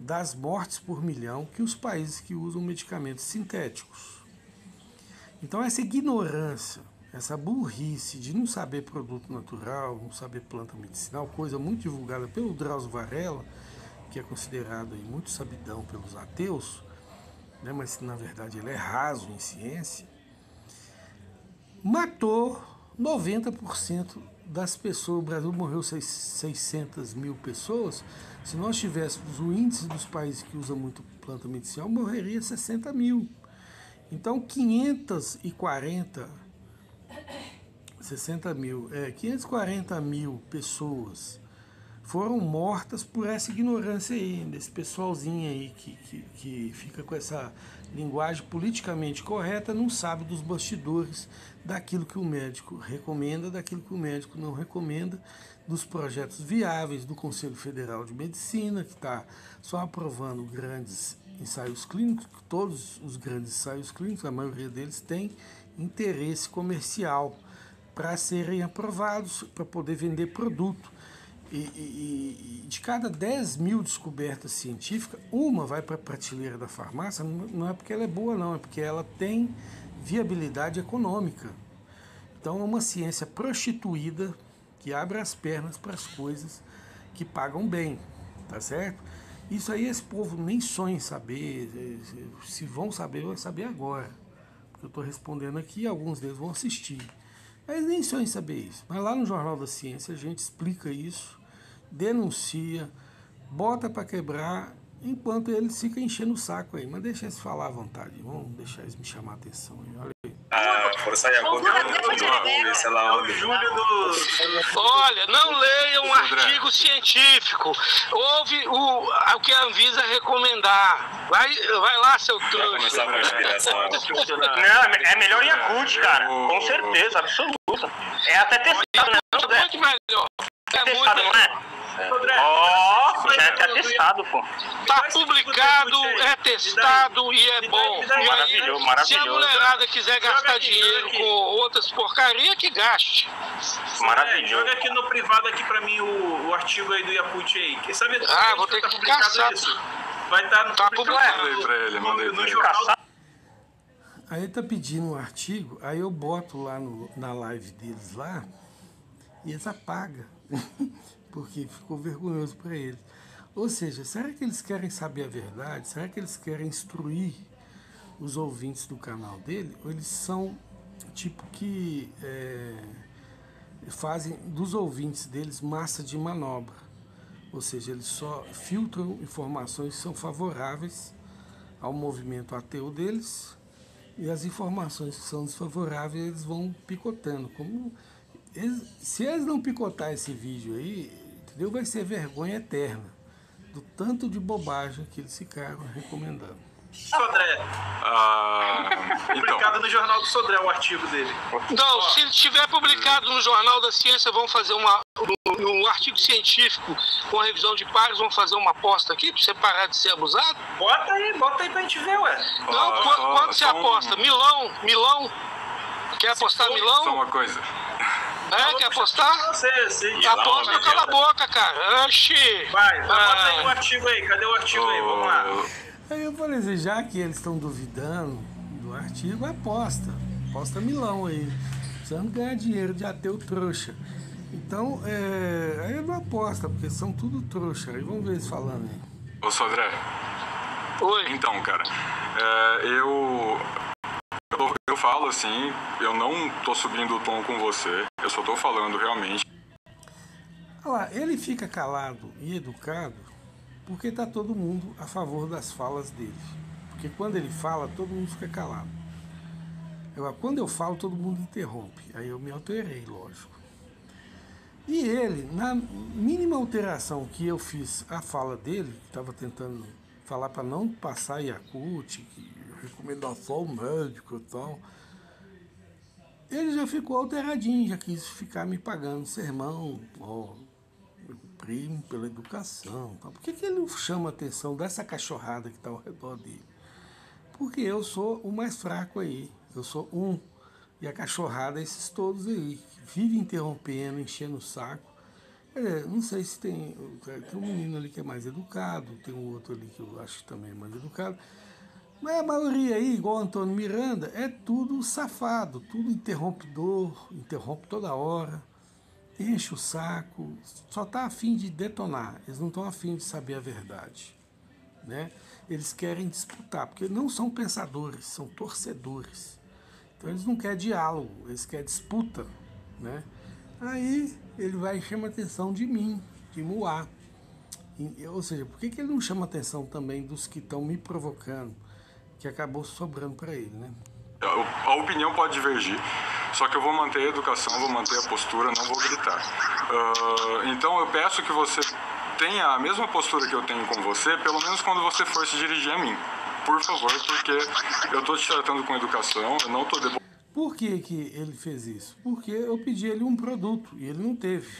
das mortes por milhão que os países que usam medicamentos sintéticos. Então essa ignorância, essa burrice de não saber produto natural, não saber planta medicinal, coisa muito divulgada pelo Drauzio Varela, que é considerado aí muito sabidão pelos ateus, né, mas na verdade ele é raso em ciência, matou 90% das pessoas. O Brasil morreu 600 mil pessoas. Se nós tivéssemos o índice dos países que usam muito planta medicinal, morreria 60 mil. Então 540 mil pessoas foram mortas por essa ignorância aí, desse pessoalzinho aí que fica com essa linguagem politicamente correta, não sabe dos bastidores, daquilo que o médico recomenda, daquilo que o médico não recomenda, dos projetos viáveis do Conselho Federal de Medicina, que está só aprovando grandes ensaios clínicos. Todos os grandes ensaios clínicos, a maioria deles tem interesse comercial para serem aprovados, para poder vender produto. E de cada 10 mil descobertas científicas, uma vai para a prateleira da farmácia, não é porque ela é boa, não, é porque ela tem viabilidade econômica. Então é uma ciência prostituída que abre as pernas para as coisas que pagam bem, tá certo? Isso aí esse povo nem sonha em saber, se vão saber, vai saber agora. Porque eu estou respondendo aqui, alguns deles vão assistir. Mas nem sonham em saber isso. Mas lá no Jornal da Ciência a gente explica isso, denuncia, bota para quebrar, enquanto eles ficam enchendo o saco aí. Mas deixa eles falar à vontade, vamos deixar eles me chamar a atenção aí, olha aí. Força aí, vamos ver se ela ouve. Olha, não leiam um artigo científico. Ouve o que a Anvisa recomendar. Vai lá, seu trouxa. Não, é melhor em Yakult, cara. Com certeza, absoluta. É até testado, né? É muito melhor. É testado, não é? Já é testado, pô. Tá publicado, é testado e é bom. E aí, maravilhoso. se a mulherada quiser gastar dinheiro com outras porcarias, que gaste. Maravilhoso. Joga aqui no privado aqui pra mim o artigo aí do Yakult aí. Sabe, vou ter que caçar. Isso? Vai estar tá publicado. No jornal. Aí ele tá pedindo um artigo, aí eu boto lá na live deles lá e eles apagam. Porque ficou vergonhoso para eles. Ou seja, será que eles querem saber a verdade? Será que eles querem instruir os ouvintes do canal dele? Ou eles são tipo que fazem dos ouvintes deles massa de manobra? Ou seja, eles só filtram informações que são favoráveis ao movimento ateu deles e as informações que são desfavoráveis eles vão picotando. Se eles não picotar esse vídeo aí, entendeu? Vai ser vergonha eterna do tanto de bobagem que eles ficaram recomendando. Sodré. Publicado no Jornal do Sodré o artigo dele. Não, se estiver publicado no Jornal da Ciência, vão fazer um artigo científico com revisão de pares, vão fazer uma aposta aqui pra você parar de ser abusado? Bota aí pra gente ver, ué. Não, quanto você aposta? Milão? Quer apostar Milão? Só uma coisa. Quer apostar? Aposta, cala a boca, cara. Oxi. Vai, bota aí o artigo aí. Cadê o artigo aí? Vamos lá. Aí eu falei assim, já que eles estão duvidando do artigo, aposta Milão aí. Precisando ganhar dinheiro de ateu trouxa. Então, aí eu não aposto, porque são tudo trouxa. Aí vamos ver eles falando aí. Ô, Sodré. Oi. Então, cara, eu falo assim, eu não tô subindo o tom com você, eu só tô falando realmente. Olha lá, ele fica calado e educado porque tá todo mundo a favor das falas dele. Porque quando ele fala, todo mundo fica calado. Quando eu falo, todo mundo interrompe. Aí eu me alterei, lógico. E ele, na mínima alteração que eu fiz a fala dele, que estava tentando falar para não passar Yakult, que recomendação médica e tal, ele já ficou alteradinho, já quis ficar me pagando sermão, meu primo pela educação. Tal. Por que ele não chama a atenção dessa cachorrada que está ao redor dele? Porque eu sou o mais fraco aí, eu sou um, e a cachorrada é esses todos aí, que vive interrompendo, enchendo o saco. Não sei se tem um menino ali que é mais educado, tem um outro ali que eu acho que também é mais educado, mas a maioria aí, igual o Antônio Miranda, é tudo safado, tudo interrompedor, interrompe toda hora, enche o saco, só está a fim de detonar, eles não estão a fim de saber a verdade. né? Eles querem disputar, porque não são pensadores, são torcedores. Então eles não querem diálogo, eles querem disputa, né? Aí ele vai e chama a atenção de mim, de Moá. Ou seja, por que ele não chama a atenção também dos que estão me provocando, que acabou sobrando para ele, né? A opinião pode divergir, só que eu vou manter a educação, vou manter a postura, não vou gritar. Então eu peço que você tenha a mesma postura que eu tenho com você, pelo menos quando você for se dirigir a mim. Por favor, porque eu estou te tratando com educação, eu não estou... Por que ele fez isso? Porque eu pedi ele um produto e ele não teve.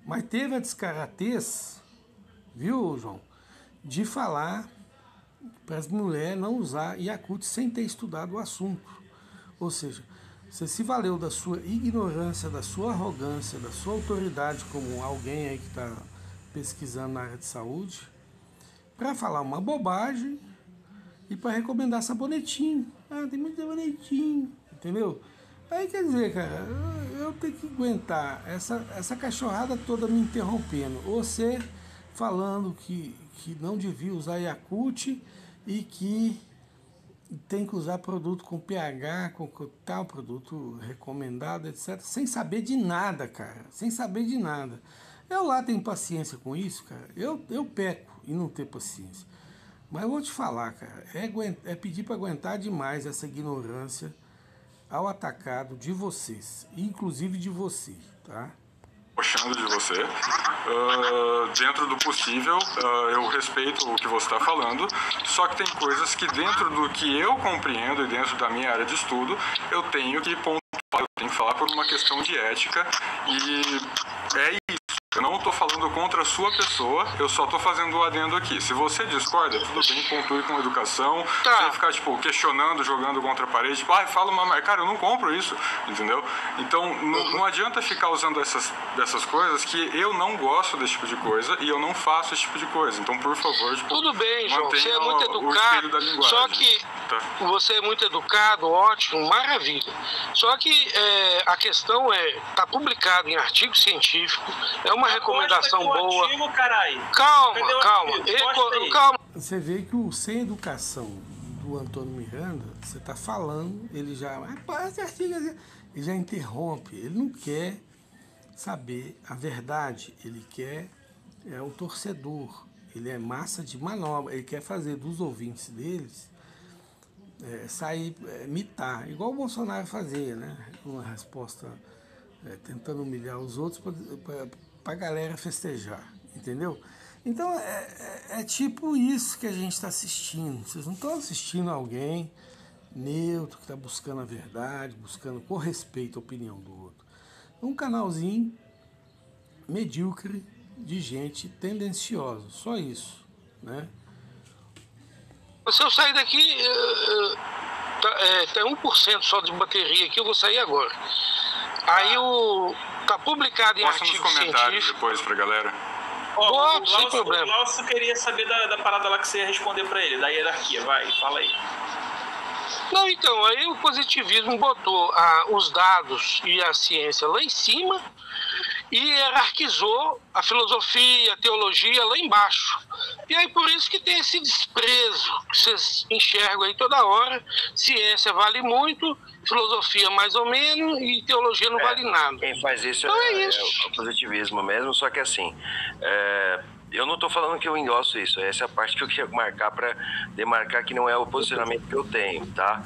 Mas teve a descaratez, viu, João, de falar para as mulheres não usar Yakult sem ter estudado o assunto. Ou seja, você se valeu da sua ignorância, da sua arrogância, da sua autoridade como alguém aí que está pesquisando na área de saúde, para falar uma bobagem e para recomendar sabonetinho. Ah, tem muito sabonetinho, entendeu? Aí quer dizer, cara, eu tenho que aguentar essa cachorrada toda me interrompendo. Você falando que não devia usar Yakult e que tem que usar produto com pH, com tal produto recomendado, etc. Sem saber de nada, cara. Sem saber de nada. Eu lá tenho paciência com isso, cara. Eu peco em não ter paciência. Mas eu vou te falar, cara, é pedir para aguentar demais essa ignorância ao atacado de vocês, inclusive de você, tá? Puxando de você, dentro do possível, eu respeito o que você está falando, só que tem coisas que dentro do que eu compreendo e dentro da minha área de estudo, eu tenho que pontuar, eu tenho que falar por uma questão de ética, e é isso. Eu não estou falando contra a sua pessoa, eu só estou fazendo o adendo aqui. Se você discorda, tudo bem, pontue com educação, sem ficar, questionando, jogando contra a parede, fala uma marca, cara, eu não compro isso, entendeu? Então, não adianta ficar usando dessas coisas que eu não gosto desse tipo de coisa e eu não faço esse tipo de coisa. Então, por favor, tudo bem, João, você é muito educado, só que você é muito educado, ótimo, maravilha. Só que a questão tá publicado em artigo científico, é uma recomendação boa. Calma. Você vê que o Sem Educação do Antônio Miranda, você está falando, ele já interrompe, ele não quer saber a verdade, ele quer o torcedor, ele é massa de manobra, ele quer fazer dos ouvintes deles mitar, igual o Bolsonaro fazia, né? Uma resposta tentando humilhar os outros para a galera festejar, entendeu? Então é tipo isso que a gente está assistindo. Vocês não estão assistindo alguém neutro que está buscando a verdade, buscando com respeito a opinião do outro. É um canalzinho medíocre de gente tendenciosa, só isso, né? Se eu sair daqui, tem 1% só de bateria aqui, eu vou sair agora. Aí tá publicado em artigo científico. Posta nos comentários depois pra galera. Sem problema. O Glaucio queria saber da parada lá que você ia responder pra ele, da hierarquia. Vai, fala aí. Não, então, aí o positivismo botou os dados e a ciência lá em cima e hierarquizou a filosofia, a teologia lá embaixo. E aí por isso que tem esse desprezo que vocês enxergam aí toda hora. Ciência vale muito, filosofia mais ou menos e teologia não vale nada. Quem faz isso então é o positivismo mesmo, só que assim, eu não estou falando que eu endosso isso, essa é a parte que eu queria marcar para demarcar que não é o posicionamento que eu tenho, tá?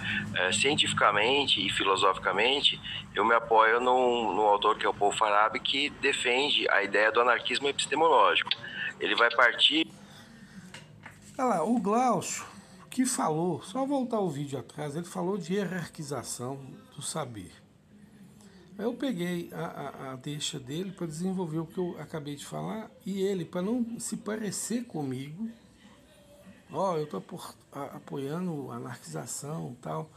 Cientificamente e filosoficamente, eu me apoio num autor que é o Paul Farabi, que defende a ideia do anarquismo epistemológico. Ele vai partir... Olha lá, o Glaucio, que falou, só voltar o vídeo atrás, ele falou de hierarquização do saber. Eu peguei a deixa dele para desenvolver o que eu acabei de falar e ele, para não se parecer comigo, eu estou apoiando a anarquização e tal,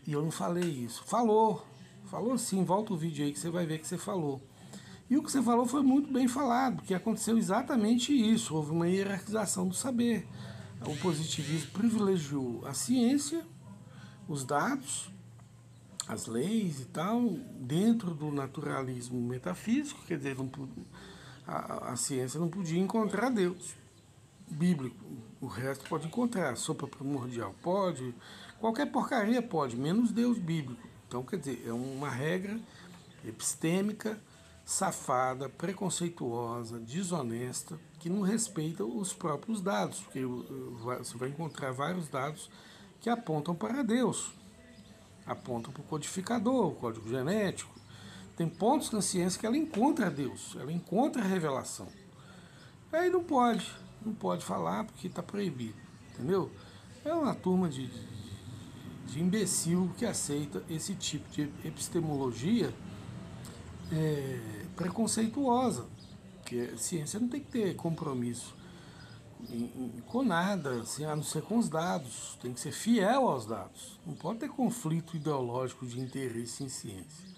e eu não falei isso. Falou sim, volta o vídeo aí que você vai ver que você falou. E o que você falou foi muito bem falado, porque aconteceu exatamente isso, houve uma hierarquização do saber. O positivismo privilegiou a ciência, os dados, as leis e tal, dentro do naturalismo metafísico, quer dizer, a ciência não podia encontrar Deus. bíblico. O resto pode encontrar. Sopa primordial pode, qualquer porcaria pode, menos Deus bíblico. Então, quer dizer, é uma regra epistêmica, safada, preconceituosa, desonesta, que não respeita os próprios dados, porque você vai encontrar vários dados que apontam para Deus, apontam para o codificador, o código genético. Tem pontos na ciência que ela encontra Deus, ela encontra a revelação. Aí não pode falar porque está proibido, entendeu? É uma turma de imbecil que aceita esse tipo de epistemologia preconceituosa, porque a ciência não tem que ter compromisso com nada, assim, a não ser com os dados, tem que ser fiel aos dados, não pode ter conflito ideológico de interesse em ciência.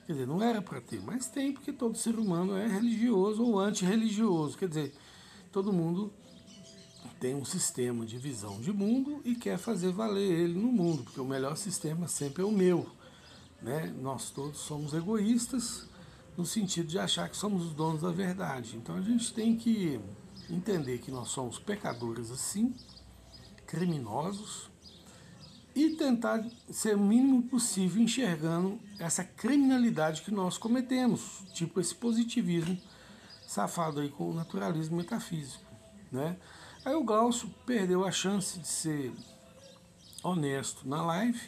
Quer dizer, não era para ter, mas tem, porque todo ser humano é religioso ou antirreligioso, quer dizer, todo mundo tem um sistema de visão de mundo e quer fazer valer ele no mundo, porque o melhor sistema sempre é o meu, né? Nós todos somos egoístas, no sentido de achar que somos os donos da verdade. Então a gente tem que entender que nós somos pecadores assim, criminosos, e tentar ser o mínimo possível enxergando essa criminalidade que nós cometemos, tipo esse positivismo safado aí com o naturalismo metafísico, né? Aí o Glaucio perdeu a chance de ser honesto na live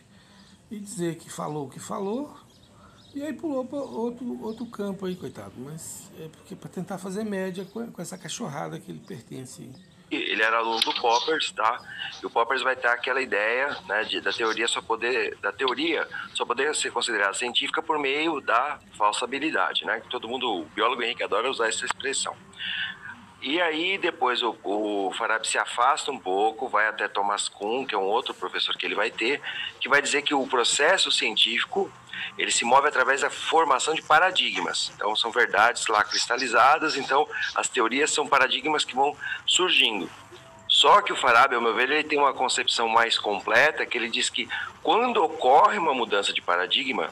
e dizer que falou o que falou, e aí pulou para outro campo aí, coitado. Mas é porque para tentar fazer média com essa cachorrada que ele pertence. Ele era aluno do Poppers, tá? E o Poppers vai ter aquela ideia, né, da teoria só poder ser considerada científica por meio da falsabilidade, né? Que todo mundo, o biólogo Henrique adora usar essa expressão. E aí depois o Farabi se afasta um pouco, vai até Thomas Kuhn, que é um outro professor que ele vai ter, que vai dizer que o processo científico ele se move através da formação de paradigmas. Então são verdades lá cristalizadas, então as teorias são paradigmas que vão surgindo. Só que o Farabi, ao meu ver, ele tem uma concepção mais completa, que ele diz que quando ocorre uma mudança de paradigma,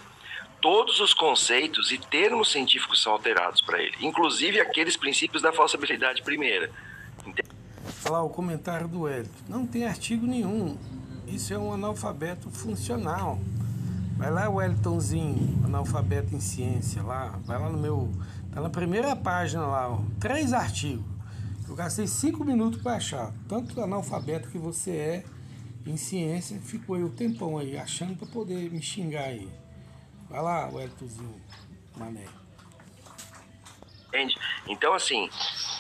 todos os conceitos e termos científicos são alterados para ele, inclusive aqueles princípios da falsabilidade primeira. Olha lá o comentário do Wellington. Não tem artigo nenhum. Isso é um analfabeto funcional. Vai lá, Wellingtonzinho, analfabeto em ciência, lá. Vai lá no meu... Tá na primeira página lá, ó, 3 artigos. Eu gastei 5 minutos para achar. Tanto analfabeto que você é em ciência, ficou aí o tempão aí, achando para poder me xingar aí. Vai lá, Wellingtonzinho, mané. Entende? Então, assim,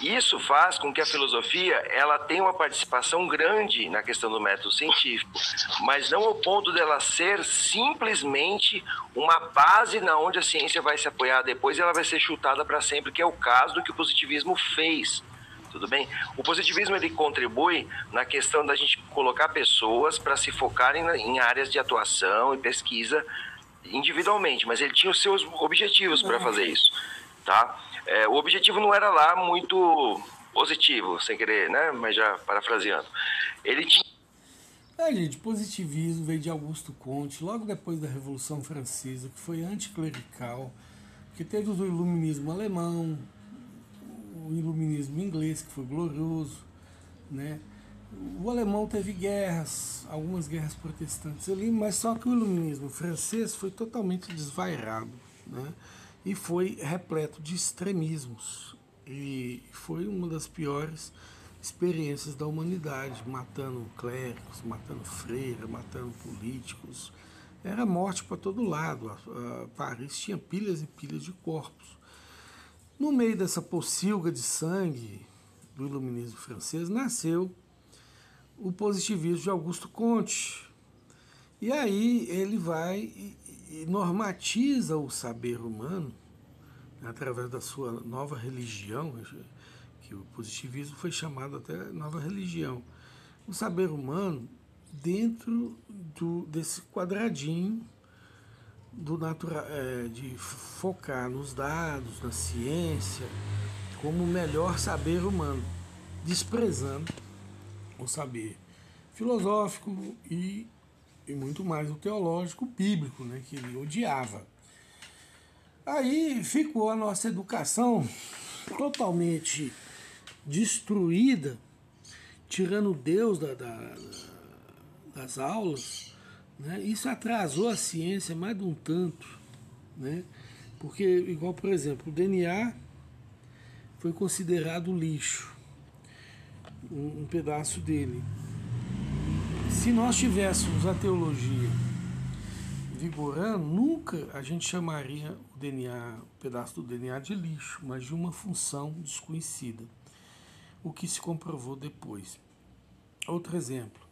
isso faz com que a filosofia ela tenha uma participação grande na questão do método científico, mas não ao ponto dela ser simplesmente uma base na onde a ciência vai se apoiar depois e ela vai ser chutada para sempre, que é o caso do que o positivismo fez. Tudo bem? O positivismo ele contribui na questão da gente colocar pessoas para se focarem em áreas de atuação e pesquisa individualmente, mas ele tinha os seus objetivos para fazer isso, tá? O objetivo não era lá muito positivo, sem querer, né? Mas já parafraseando. Ele tinha... gente, positivismo veio de Augusto Comte, logo depois da Revolução Francesa, que foi anticlerical, porque teve o iluminismo alemão, o iluminismo inglês, que foi glorioso, né? O alemão teve guerras, algumas guerras protestantes ali, mas só que o iluminismo francês foi totalmente desvairado, né? E foi repleto de extremismos. E foi uma das piores experiências da humanidade, matando clérigos, matando freiras, matando políticos. Era morte para todo lado. Paris tinha pilhas e pilhas de corpos. No meio dessa pocilga de sangue do iluminismo francês, nasceu o positivismo de Augusto Comte. E aí ele vai e normatiza o saber humano, né, através da sua nova religião, que o positivismo foi chamado até nova religião. O saber humano dentro desse quadradinho de focar nos dados, na ciência, como o melhor saber humano, desprezando o saber filosófico e muito mais o teológico bíblico, né, que ele odiava. Aí ficou a nossa educação totalmente destruída tirando Deus das aulas, né? Isso atrasou a ciência mais de um tanto, né? Porque, igual, por exemplo, o DNA foi considerado lixo, um pedaço dele. Se nós tivéssemos a teologia vigorando, nunca a gente chamaria o DNA, o pedaço do DNA de lixo, mas de uma função desconhecida, o que se comprovou depois. Outro exemplo,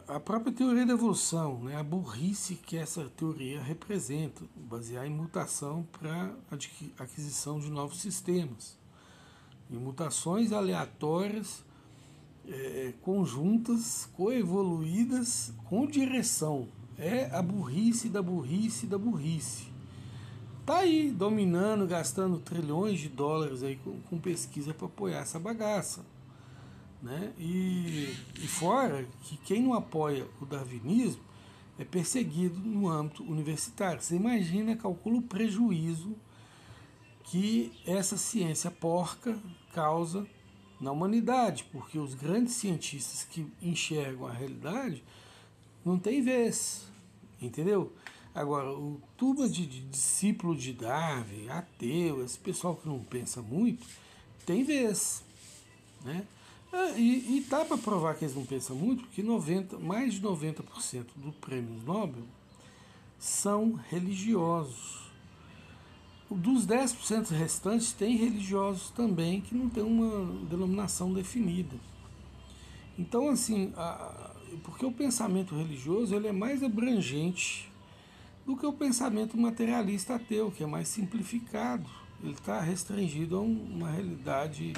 a própria teoria da evolução, né, a burrice que essa teoria representa, basear em mutação para aquisição de novos sistemas, em mutações aleatórias, conjuntas, coevoluídas, com direção. É a burrice da burrice da burrice. Tá aí, dominando, gastando trilhões de dólares aí com pesquisa para apoiar essa bagaça, né? E fora que quem não apoia o darwinismo é perseguido no âmbito universitário. Você imagina, calcula o prejuízo que essa ciência porca causa na humanidade, porque os grandes cientistas que enxergam a realidade não tem vez, entendeu? Agora, o turma de discípulo de Darwin, ateu, esse pessoal que não pensa muito, tem vez, né? E dá para provar que eles não pensam muito, porque mais de 90% dos prêmios Nobel são religiosos. Dos 10% restantes, tem religiosos também que não tem uma denominação definida. Então, assim, porque o pensamento religioso ele é mais abrangente do que o pensamento materialista ateu, que é mais simplificado. Ele está restringido a uma realidade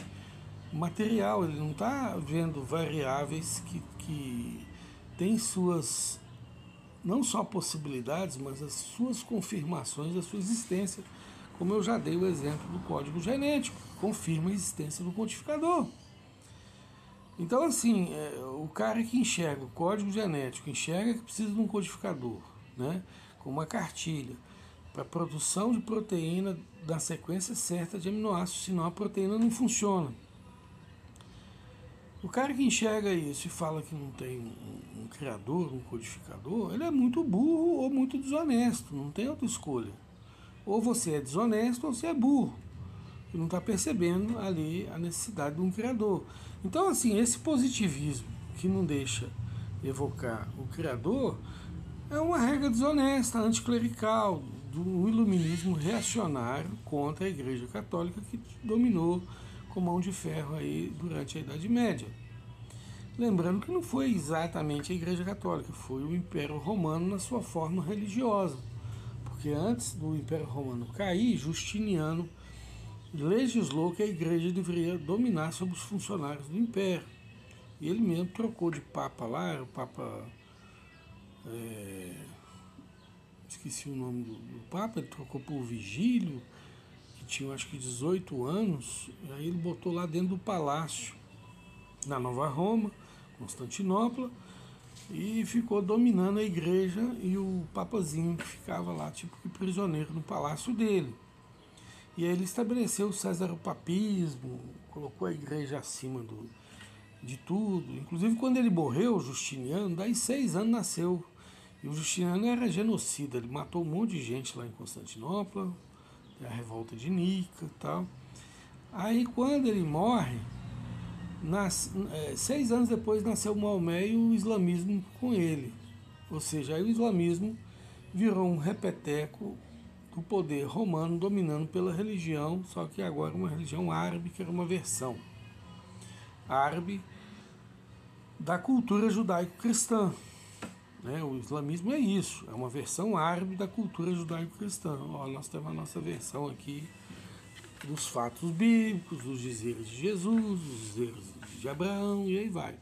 material, ele não está vendo variáveis que têm suas, não só possibilidades, mas as suas confirmações da sua existência, como eu já dei o exemplo do código genético, que confirma a existência do codificador. Então, assim, o cara que enxerga o código genético, enxerga que precisa de um codificador, né, com uma cartilha, para a produção de proteína da sequência certa de aminoácidos, senão a proteína não funciona. O cara que enxerga isso e fala que não tem um criador, um codificador, ele é muito burro ou muito desonesto, não tem outra escolha. Ou você é desonesto ou você é burro, e não está percebendo ali a necessidade de um criador. Então, assim, esse positivismo que não deixa evocar o criador é uma regra desonesta, anticlerical, do iluminismo reacionário contra a Igreja Católica que dominou com mão de ferro aí durante a Idade Média. Lembrando que não foi exatamente a Igreja Católica, foi o Império Romano na sua forma religiosa. Porque antes do Império Romano cair, Justiniano legislou que a Igreja deveria dominar sobre os funcionários do Império. E ele mesmo trocou de Papa lá, o Papa... esqueci o nome do Papa, ele trocou por Vigílio, que tinha acho que 18 anos, e aí ele botou lá dentro do palácio, na Nova Roma, Constantinopla, e ficou dominando a igreja e o papazinho que ficava lá, tipo que prisioneiro no palácio dele. E aí ele estabeleceu o cesaropapismo, colocou a igreja acima de tudo. Inclusive quando ele morreu, Justiniano, daí 6 anos nasceu. E o Justiniano era genocida, ele matou um monte de gente lá em Constantinopla, a revolta de Nica e tal. Aí quando ele morre, 6 anos depois nasceu Maomé e o islamismo com ele. Ou seja, aí o islamismo virou um repeteco do poder romano dominando pela religião, só que agora uma religião árabe, que era uma versão árabe da cultura judaico-cristã. Né? O islamismo é isso, é uma versão árabe da cultura judaico-cristã. Nós temos a nossa versão aqui dos fatos bíblicos, dos dizeres de Jesus, dos dizeres de Abraão, e aí vai.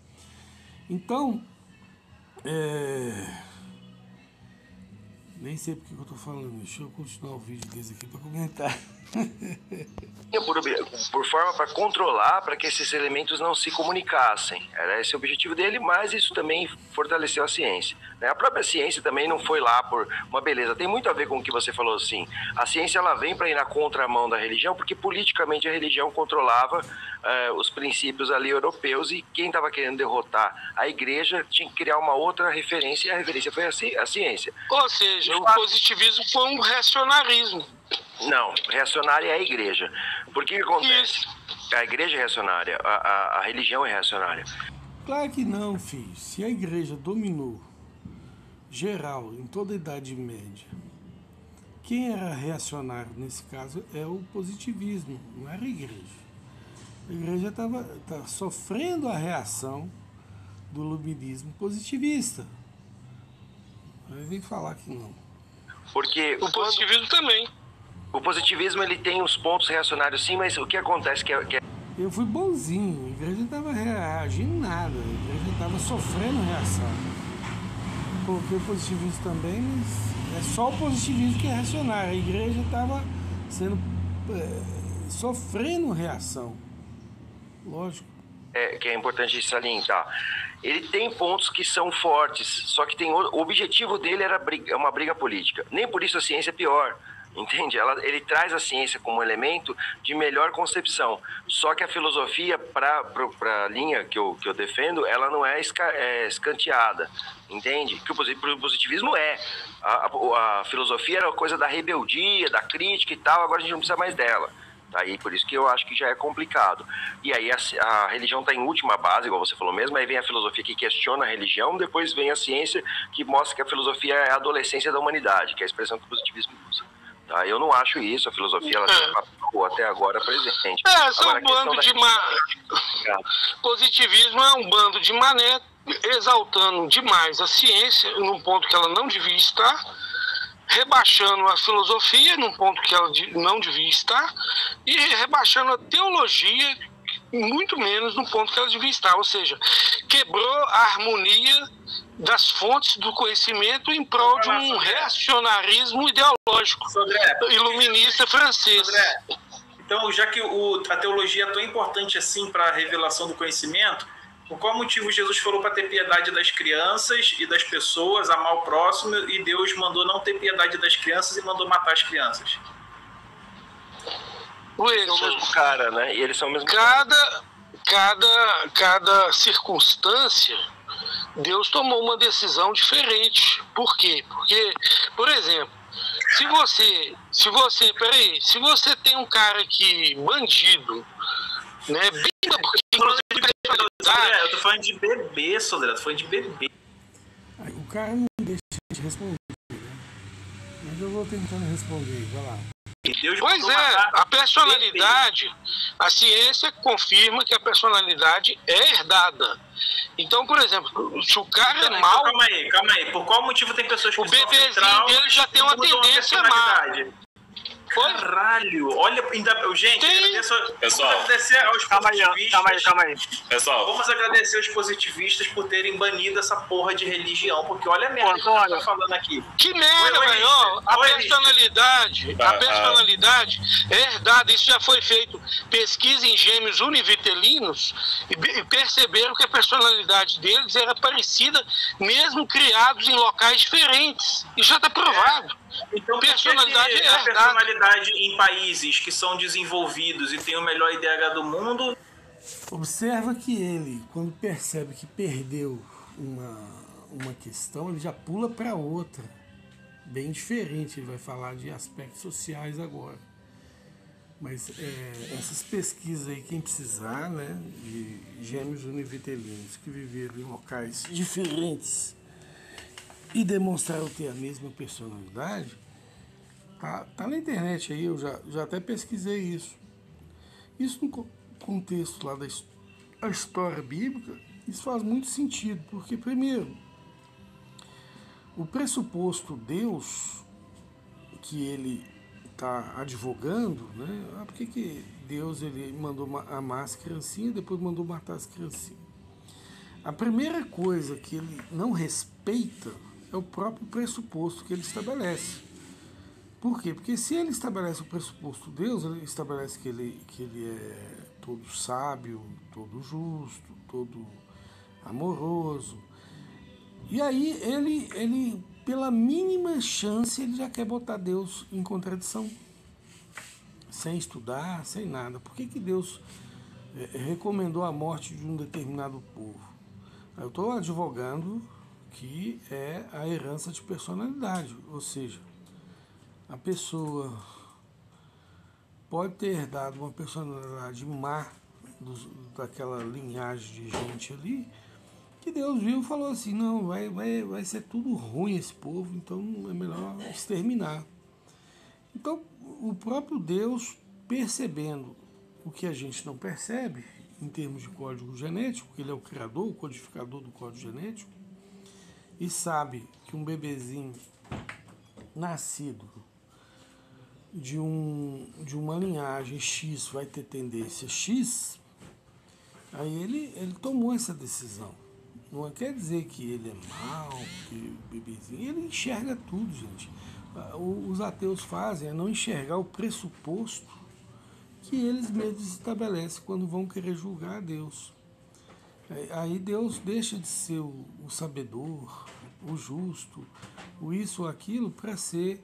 Nem sei porque que eu tô falando. Deixa eu continuar o vídeo desse aqui para comentar. Por forma para controlar, para que esses elementos não se comunicassem. Era esse o objetivo dele, mas isso também fortaleceu a ciência. A própria ciência também não foi lá por uma beleza. Tem muito a ver com o que você falou, assim. A ciência ela vem para ir na contramão da religião, porque politicamente a religião controlava os princípios ali europeus, e quem estava querendo derrotar a igreja tinha que criar uma outra referência, e a referência foi a ciência. Ou seja, o positivismo foi um reacionarismo. Não, reacionária é a igreja. Por que acontece? Isso. A igreja é reacionária, a religião é reacionária. Claro que não, filho. Se a igreja dominou geral, em toda a Idade Média, quem era reacionário nesse caso é o positivismo, não era a igreja. A igreja estava sofrendo a reação do iluminismo positivista. Aí vem falar que não. Porque o positivismo também. O positivismo ele tem os pontos reacionários, sim, mas o que acontece que é... Eu fui bonzinho, a igreja não estava reagindo nada, a igreja estava sofrendo reação. Coloquei o positivismo também, mas é só o positivismo que é reacionário. A igreja estava sofrendo reação. Lógico. Que é importante salientar. Ele tem pontos que são fortes, só que o objetivo dele era uma briga política. Nem por isso a ciência é pior. Entende? Ele traz a ciência como elemento de melhor concepção. Só que a filosofia, para a linha que eu defendo, ela não é escanteada. Entende? Que o positivismo é. A filosofia era coisa da rebeldia, da crítica e tal, agora a gente não precisa mais dela. Aí, por isso que eu acho que já é complicado. E aí a religião está em última base, igual você falou mesmo, aí vem a filosofia que questiona a religião, depois vem a ciência que mostra que a filosofia é a adolescência da humanidade, que é a expressão que o positivismo usa. Tá? Eu não acho isso, a filosofia ela tem até agora presente. São um bando de Positivismo é um bando de mané exaltando demais a ciência num ponto que ela não devia estar, rebaixando a filosofia num ponto que ela não devia estar, e rebaixando a teologia muito menos no ponto que ela devia estar. Ou seja, quebrou a harmonia das fontes do conhecimento em prol de um reacionarismo ideológico iluminista francês. Então, já que a teologia é tão importante assim para a revelação do conhecimento, por qual motivo Jesus falou para ter piedade das crianças e das pessoas, amar o próximo, e Deus mandou não ter piedade das crianças e mandou matar as crianças? Eles são o mesmo cara, né? E eles são o mesmo cada circunstância, Deus tomou uma decisão diferente. Por quê? Porque, por exemplo, se você tem um cara aqui, bandido, né? Eu tô falando de bebê, Sodré, eu tô falando de bebê. O cara não deixa de responder, né? Mas eu vou tentando responder, vai lá. Pois é, a personalidade, a ciência confirma que a personalidade é herdada. Então, por exemplo, se o cara é mau... Calma aí. Por qual motivo tem pessoas que o bebezinho dele já tem uma tendência má. Caralho, olha, gente, pessoal, vamos agradecer aos positivistas. Calma aí. Pessoal, vamos agradecer aos positivistas por terem banido essa porra de religião, porque olha a merda que eu tô falando aqui. Que merda, velho! A personalidade é herdada. Isso já foi feito pesquisa em gêmeos univitelinos e perceberam que a personalidade deles era parecida, mesmo criados em locais diferentes. Isso já está provado. Então, personalidade é a personalidade em países que são desenvolvidos e têm o melhor IDH do mundo. Observa que ele, quando percebe que perdeu uma questão, ele já pula para outra, bem diferente. Ele vai falar de aspectos sociais agora. Mas essas pesquisas aí, quem precisar, né, de gêmeos univitelinos que viveram em locais diferentes e demonstraram ter a mesma personalidade, tá na internet aí, eu já até pesquisei isso. Isso no contexto lá da história bíblica, isso faz muito sentido, porque primeiro, o pressuposto Deus que ele está advogando, né? Por que Deus ele mandou amar as criancinhas e depois mandou matar as criancinhas? A primeira coisa que ele não respeita é o próprio pressuposto que ele estabelece. Por quê? Porque se ele estabelece o pressuposto Deus, ele estabelece que ele é todo sábio, todo justo, todo amoroso. E aí ele pela mínima chance, ele já quer botar Deus em contradição. Sem estudar, sem nada. Por que Deus recomendou a morte de um determinado povo? Eu estou advogando que é a herança de personalidade, ou seja, a pessoa pode ter herdado uma personalidade má daquela linhagem de gente ali, que Deus viu e falou assim, não, vai ser tudo ruim esse povo, então é melhor exterminar. Então, o próprio Deus, percebendo o que a gente não percebe, em termos de código genético, ele é o criador, o codificador do código genético, e sabe que um bebezinho nascido de uma linhagem X vai ter tendência X, aí ele tomou essa decisão. Não quer dizer que ele é mau, que o bebezinho, ele enxerga tudo, gente. Os ateus fazem é não enxergar o pressuposto que eles mesmos estabelecem quando vão querer julgar a Deus. Aí Deus deixa de ser o sabedor, o justo, o isso ou aquilo, para ser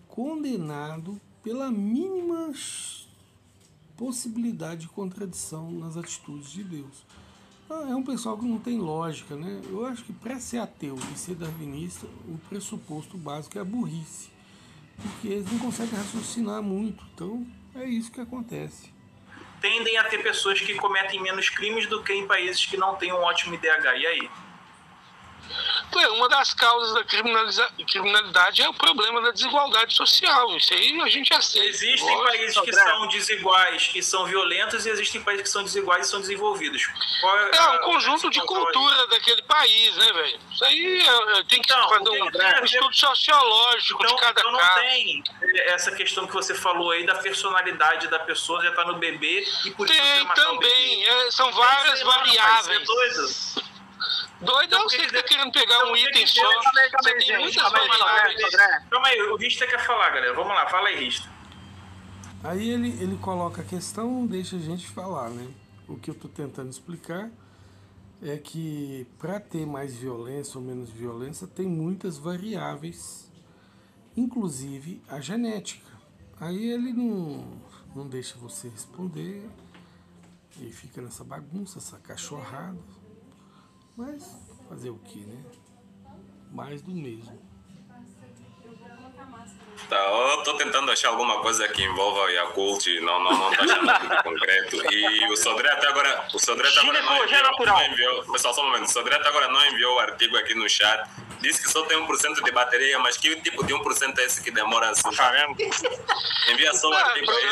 condenado pela mínima possibilidade de contradição nas atitudes de Deus. É um pessoal que não tem lógica, né? Eu acho que para ser ateu e ser darwinista, o pressuposto básico é a burrice, porque eles não conseguem raciocinar muito, então é isso que acontece. Tendem a ter pessoas que cometem menos crimes do que em países que não têm um ótimo IDH, e aí? Uma das causas da criminalidade é o problema da desigualdade social. Isso aí a gente aceita. Existem países que são desiguais e são violentos, e existem países que são desiguais e são desenvolvidos. É um conjunto de cultura daquele país, né, velho? Isso aí tem que fazer um estudo sociológico de cada caso. Não tem essa questão que você falou aí da personalidade da pessoa, já tá no bebê e por isso tem também. São várias variáveis. Doido é você que tá querendo pegar um item só. Você tem muitas variáveis. Calma aí, o Rista quer falar, galera. Vamos lá, fala aí, Rista. Aí ele coloca a questão, não deixa a gente falar, né? O que eu tô tentando explicar é que para ter mais violência ou menos violência, tem muitas variáveis, inclusive a genética. Aí ele não deixa você responder e fica nessa bagunça, essa cachorrada. Mas fazer o que, né? Mais do mesmo. Tá, eu tô tentando achar alguma coisa que envolva o Yakult, não tô achando nada concreto. E o Sodré até agora. O Sodré até agora não enviou. Pessoal, só um momento. O Sodré até agora não enviou o artigo aqui no chat. Disse que só tem 1% de bateria, mas que tipo de 1% é esse que demora assim? Envia só o artigo aí.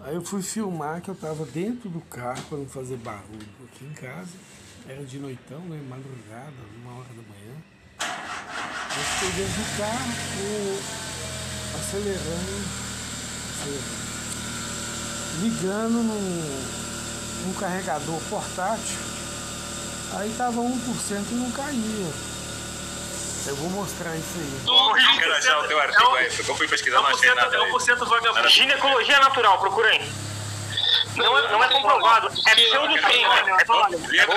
Aí eu fui filmar que eu tava dentro do carro para não fazer barulho aqui em casa. Era de noitão, né? Madrugada, 1h da manhã. Eu fiquei dentro do carro, acelerando, ligando num carregador portátil. Aí tava 1% e não caía. Eu vou mostrar isso aí. Eu quero achar o teu artigo aí, porque eu fui pesquisar, não achei nada. 1% vagabundo. Ginecologia natural, procurem. Não é comprovado, é pseudociência. Eu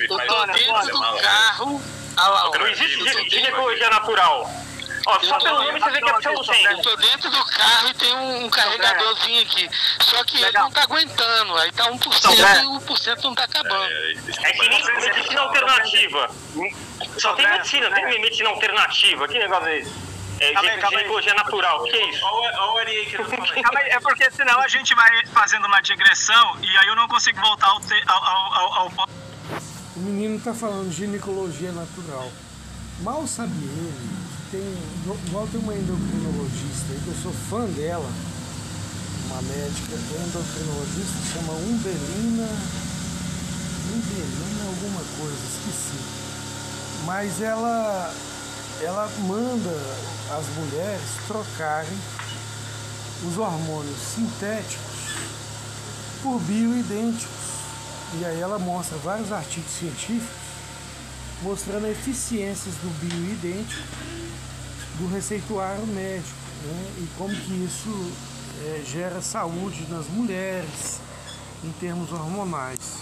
tô dentro do carro. Não existe ginecologia natural. Só pelo nome você vê que é pseudociência. Eu tô dentro do carro e tem um carregadorzinho aqui. Só que ele não tá aguentando. Aí tá 1% e o 1% não tá acabando. É que nem medicina alternativa. Só tem medicina, tem medicina alternativa. Que negócio é esse? Ginecologia natural, o que é isso? Olha o Ari aí que eu tô falando. Calma aí, é porque senão a gente vai fazendo uma digressão e aí eu não consigo voltar ao... O menino está falando ginecologia natural. Mal sabe ele que igual tem uma endocrinologista aí, que eu sou fã dela, uma médica endocrinologista, chama Umbelina alguma coisa, esqueci. Mas ela manda as mulheres trocarem os hormônios sintéticos por bioidênticos. E aí ela mostra vários artigos científicos mostrando eficiências do bioidêntico do receituário médico, né? E como que isso gera saúde nas mulheres em termos hormonais.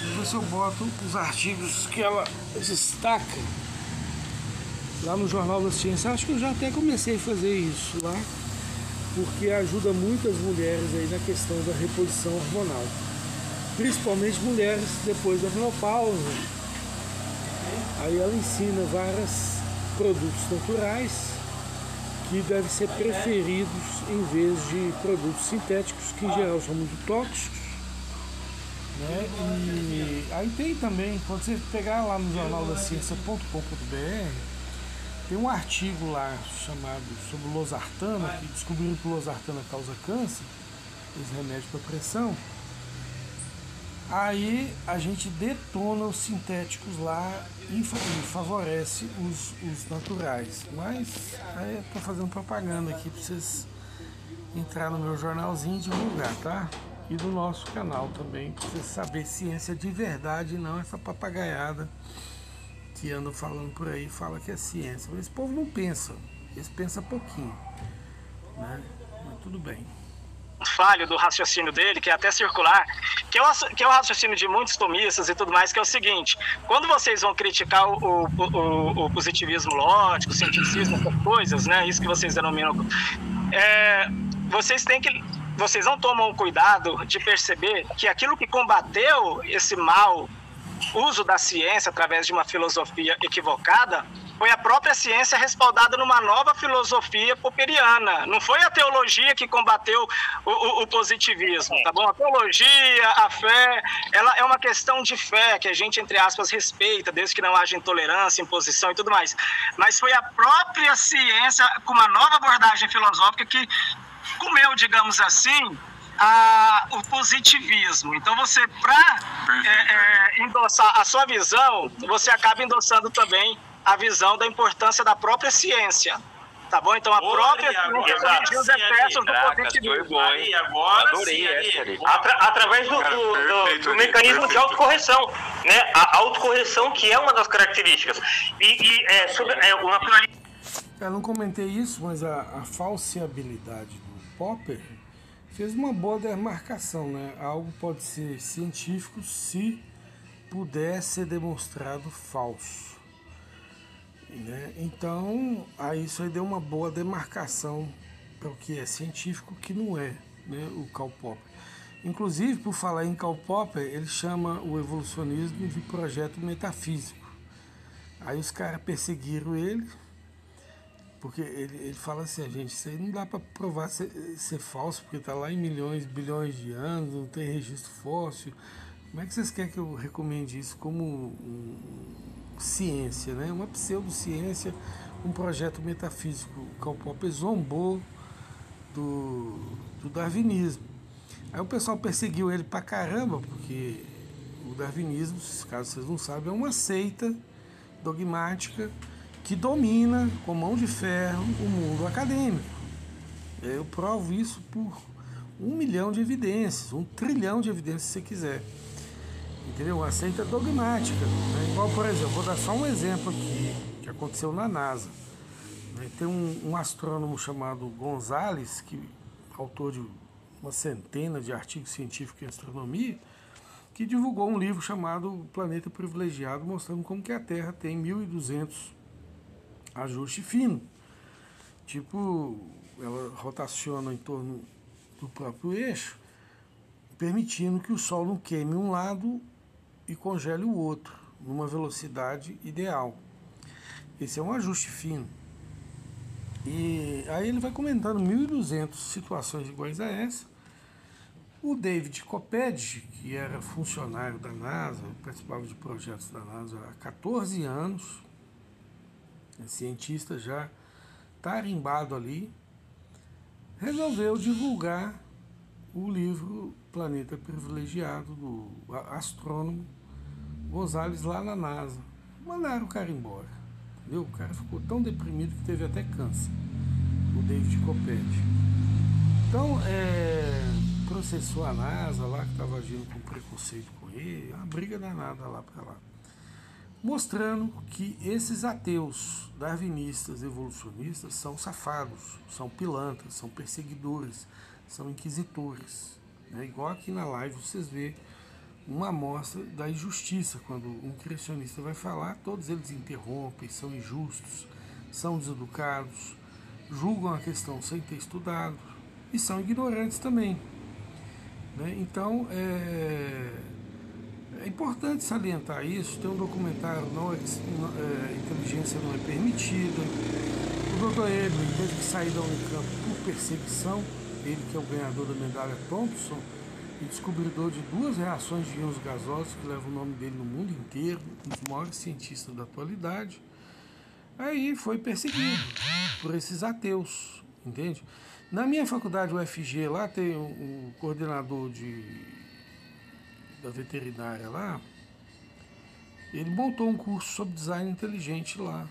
Vou ver se eu boto os artigos que ela destaca lá no Jornal da Ciência. Acho que eu já até comecei a fazer isso lá, porque ajuda muito as mulheres aí na questão da reposição hormonal, principalmente mulheres depois da menopausa. Aí ela ensina vários produtos naturais que devem ser preferidos em vez de produtos sintéticos, que em geral são muito tóxicos, né? E aí tem também, quando você pegar lá no jornaldaciencia.com.br, tem um artigo lá chamado sobre o losartano, que descobriram que o losartano causa câncer, esse remédio para pressão. Aí a gente detona os sintéticos lá e favorece os naturais. Mas aí eu tô fazendo propaganda aqui para vocês entrar no meu jornalzinho e divulgar, tá? E do nosso canal também, para vocês saberem ciência de verdade e não essa papagaiada que andam falando por aí, fala que é ciência. Mas esse povo não pensa, eles pensam pouquinho, né? Mas tudo bem. Falho do raciocínio dele, que é até circular, que é o raciocínio de muitos tomistas e tudo mais, que é o seguinte: quando vocês vão criticar o positivismo lógico, o cientificismo, essas coisas, né, isso que vocês denominam, vocês não tomam cuidado de perceber que aquilo que combateu esse mau uso da ciência através de uma filosofia equivocada foi a própria ciência respaldada numa nova filosofia popperiana. Não foi a teologia que combateu o positivismo, tá bom? A teologia, a fé, ela é uma questão de fé que a gente, entre aspas, respeita, desde que não haja intolerância, imposição e tudo mais. Mas foi a própria ciência, com uma nova abordagem filosófica, que comeu, digamos assim, o positivismo. Então você, para endossar a sua visão, você acaba endossando também a visão da importância da própria ciência, tá bom? Então a própria ciência corrigiu os excessos do positivismo. Aí, agora adorei essa. Através do mecanismo de autocorreção, né? A autocorreção, que é uma das características. Uma finalidade. Eu não comentei isso, mas a falseabilidade do Popper fez uma boa demarcação, né? Algo pode ser científico se puder ser demonstrado falso, né? Então, aí isso aí deu uma boa demarcação para o que é científico, o que não é, né? O Karl Popper. Inclusive, por falar em Karl Popper, ele chama o evolucionismo de projeto metafísico. Aí os caras perseguiram ele, porque ele fala assim: gente, isso aí não dá para provar ser falso, porque está lá em milhões, bilhões de anos, não tem registro fóssil. Como é que vocês querem que eu recomende isso como ciência, né? Uma pseudociência, um projeto metafísico. O Karl Popper zombou do darwinismo. Aí o pessoal perseguiu ele pra caramba, porque o darwinismo, caso vocês não sabem, é uma seita dogmática que domina com mão de ferro o mundo acadêmico. Eu provo isso por 1 milhão de evidências, 1 trilhão de evidências, se você quiser. Entendeu? Uma seita dogmática, né? Igual, por exemplo, vou dar só um exemplo aqui, que aconteceu na NASA. Tem um astrônomo chamado Gonzalez, que autor de uma centena de artigos científicos em astronomia, que divulgou um livro chamado Planeta Privilegiado, mostrando como que a Terra tem 1.200 ajustes finos. Tipo, ela rotaciona em torno do próprio eixo, permitindo que o Sol não queime um lado e congele o outro, numa velocidade ideal. Esse é um ajuste fino. E aí ele vai comentando 1.200 situações iguais a essa. O David Coppedge, que era funcionário da NASA, participava de projetos da NASA há 14 anos, é cientista já tarimbado ali, resolveu divulgar o livro Planeta Privilegiado, do astrônomo Gonzalez, lá na NASA. Mandaram o cara embora, entendeu? O cara ficou tão deprimido que teve até câncer, o David Coppedge. Então, para processou a NASA lá, que estava agindo com preconceito com ele, uma briga danada lá para lá. Mostrando que esses ateus darwinistas, evolucionistas, são safados, são pilantras, são perseguidores, são inquisitores. Né? Igual aqui na live vocês vê uma amostra da injustiça. Quando um criacionista vai falar, todos eles interrompem, são injustos, são deseducados, julgam a questão sem ter estudado e são ignorantes também. Né? Então, é importante salientar isso. Tem um documentário, Inteligência Não É Permitida. O Dr. Edwin teve que sair da Unicamp por perseguição, ele que é o ganhador da medalha Thompson e descobridor de 2 reações de íons gasosos que levam o nome dele no mundo inteiro, um dos maiores cientistas da atualidade. Aí foi perseguido por esses ateus, entende? Na minha faculdade UFG, lá tem um coordenador da veterinária lá, ele montou um curso sobre design inteligente lá,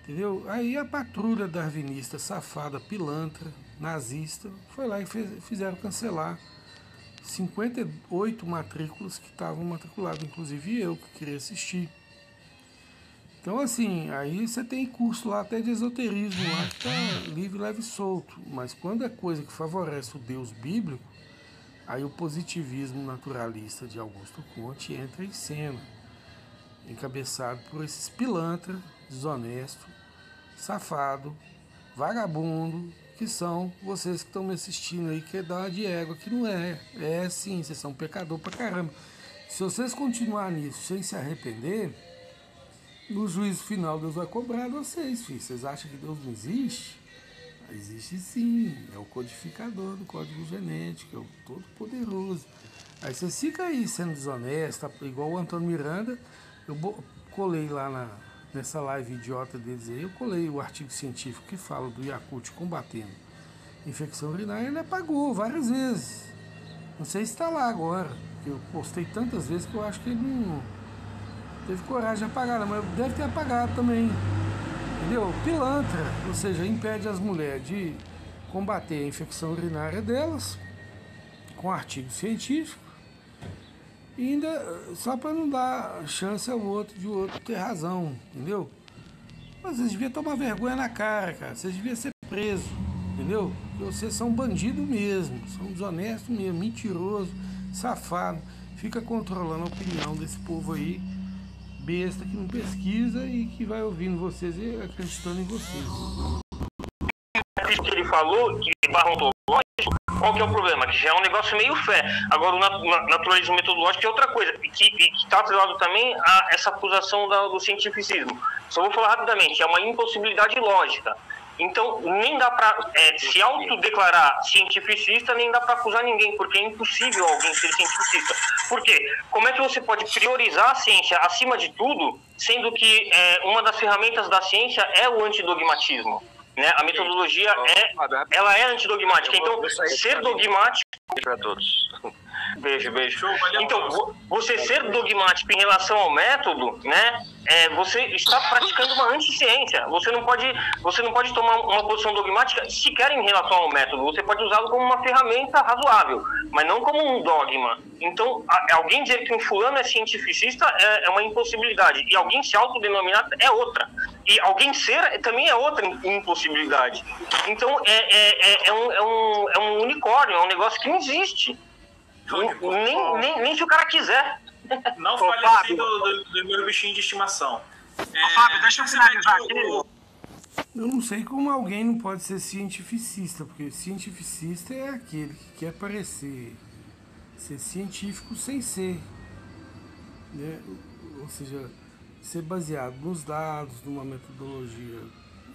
entendeu? Aí a patrulha darwinista, safada, pilantra, nazista, foi lá e fizeram cancelar 58 matrículas que estavam matriculadas, inclusive eu que queria assistir. Então, assim, aí você tem curso lá até de esoterismo lá que tá livre, leve e solto. Mas quando é coisa que favorece o Deus bíblico, aí o positivismo naturalista de Augusto Comte entra em cena, encabeçado por esses pilantra, desonesto, safado, vagabundo, que são vocês que estão me assistindo aí, que é dar uma de égua, que não é. É sim, vocês são pecador pra caramba. Se vocês continuarem nisso sem se arrepender, no juízo final Deus vai cobrar vocês, filho. Vocês acham que Deus não existe? Existe sim, é o codificador do código genético, é o todo-poderoso. Aí vocês ficam aí sendo desonestos, igual o Antônio Miranda. Eu colei lá nessa live idiota deles aí, eu colei o artigo científico que fala do Yakult combatendo infecção urinária, ele apagou várias vezes. Não sei se está lá agora, porque eu postei tantas vezes que eu acho que ele não teve coragem de apagar, mas deve ter apagado também. Entendeu? Pilantra, ou seja, impede as mulheres de combater a infecção urinária delas com artigo científico e ainda só para não dar chance ao outro de o outro ter razão, entendeu? Mas vocês deviam tomar vergonha na cara, cara. Vocês deviam ser presos, entendeu? Porque vocês são bandidos mesmo, são desonestos mesmo, mentiroso, safado. Fica controlando a opinião desse povo aí, besta, que não pesquisa e que vai ouvindo vocês e acreditando em vocês. Isso que ele falou, que barra ontológico, qual que é o problema? Que já é um negócio meio fé. Agora, o naturalismo metodológico é outra coisa, que está atrelado também a essa acusação do cientificismo. Só vou falar rapidamente, é uma impossibilidade lógica. Então, nem dá para se autodeclarar cientificista, nem dá para acusar ninguém, porque é impossível alguém ser cientificista. Por quê? Como é que você pode priorizar a ciência acima de tudo, sendo que uma das ferramentas da ciência é o antidogmatismo? Né? A metodologia ela é antidogmática. Então, ser dogmático... Para todos. Beijo. Então, você ser dogmático em relação ao método, né? Você está praticando uma anticiência. Você não pode tomar uma posição dogmática sequer em relação ao método. Você pode usá-lo como uma ferramenta razoável, mas não como um dogma. Então, alguém dizer que um fulano é cientificista é uma impossibilidade. E alguém se autodenominar é outra. E alguém ser também é outra impossibilidade. Então, é um unicórnio, é um negócio que não existe. Nem se o cara quiser. Não fale assim do meu bichinho de estimação. Fábio, deixa eu finalizar aqui. Eu não sei como alguém não pode ser cientificista, porque cientificista é aquele que quer parecer ser científico sem ser, né? Ou seja, ser baseado nos dados, numa metodologia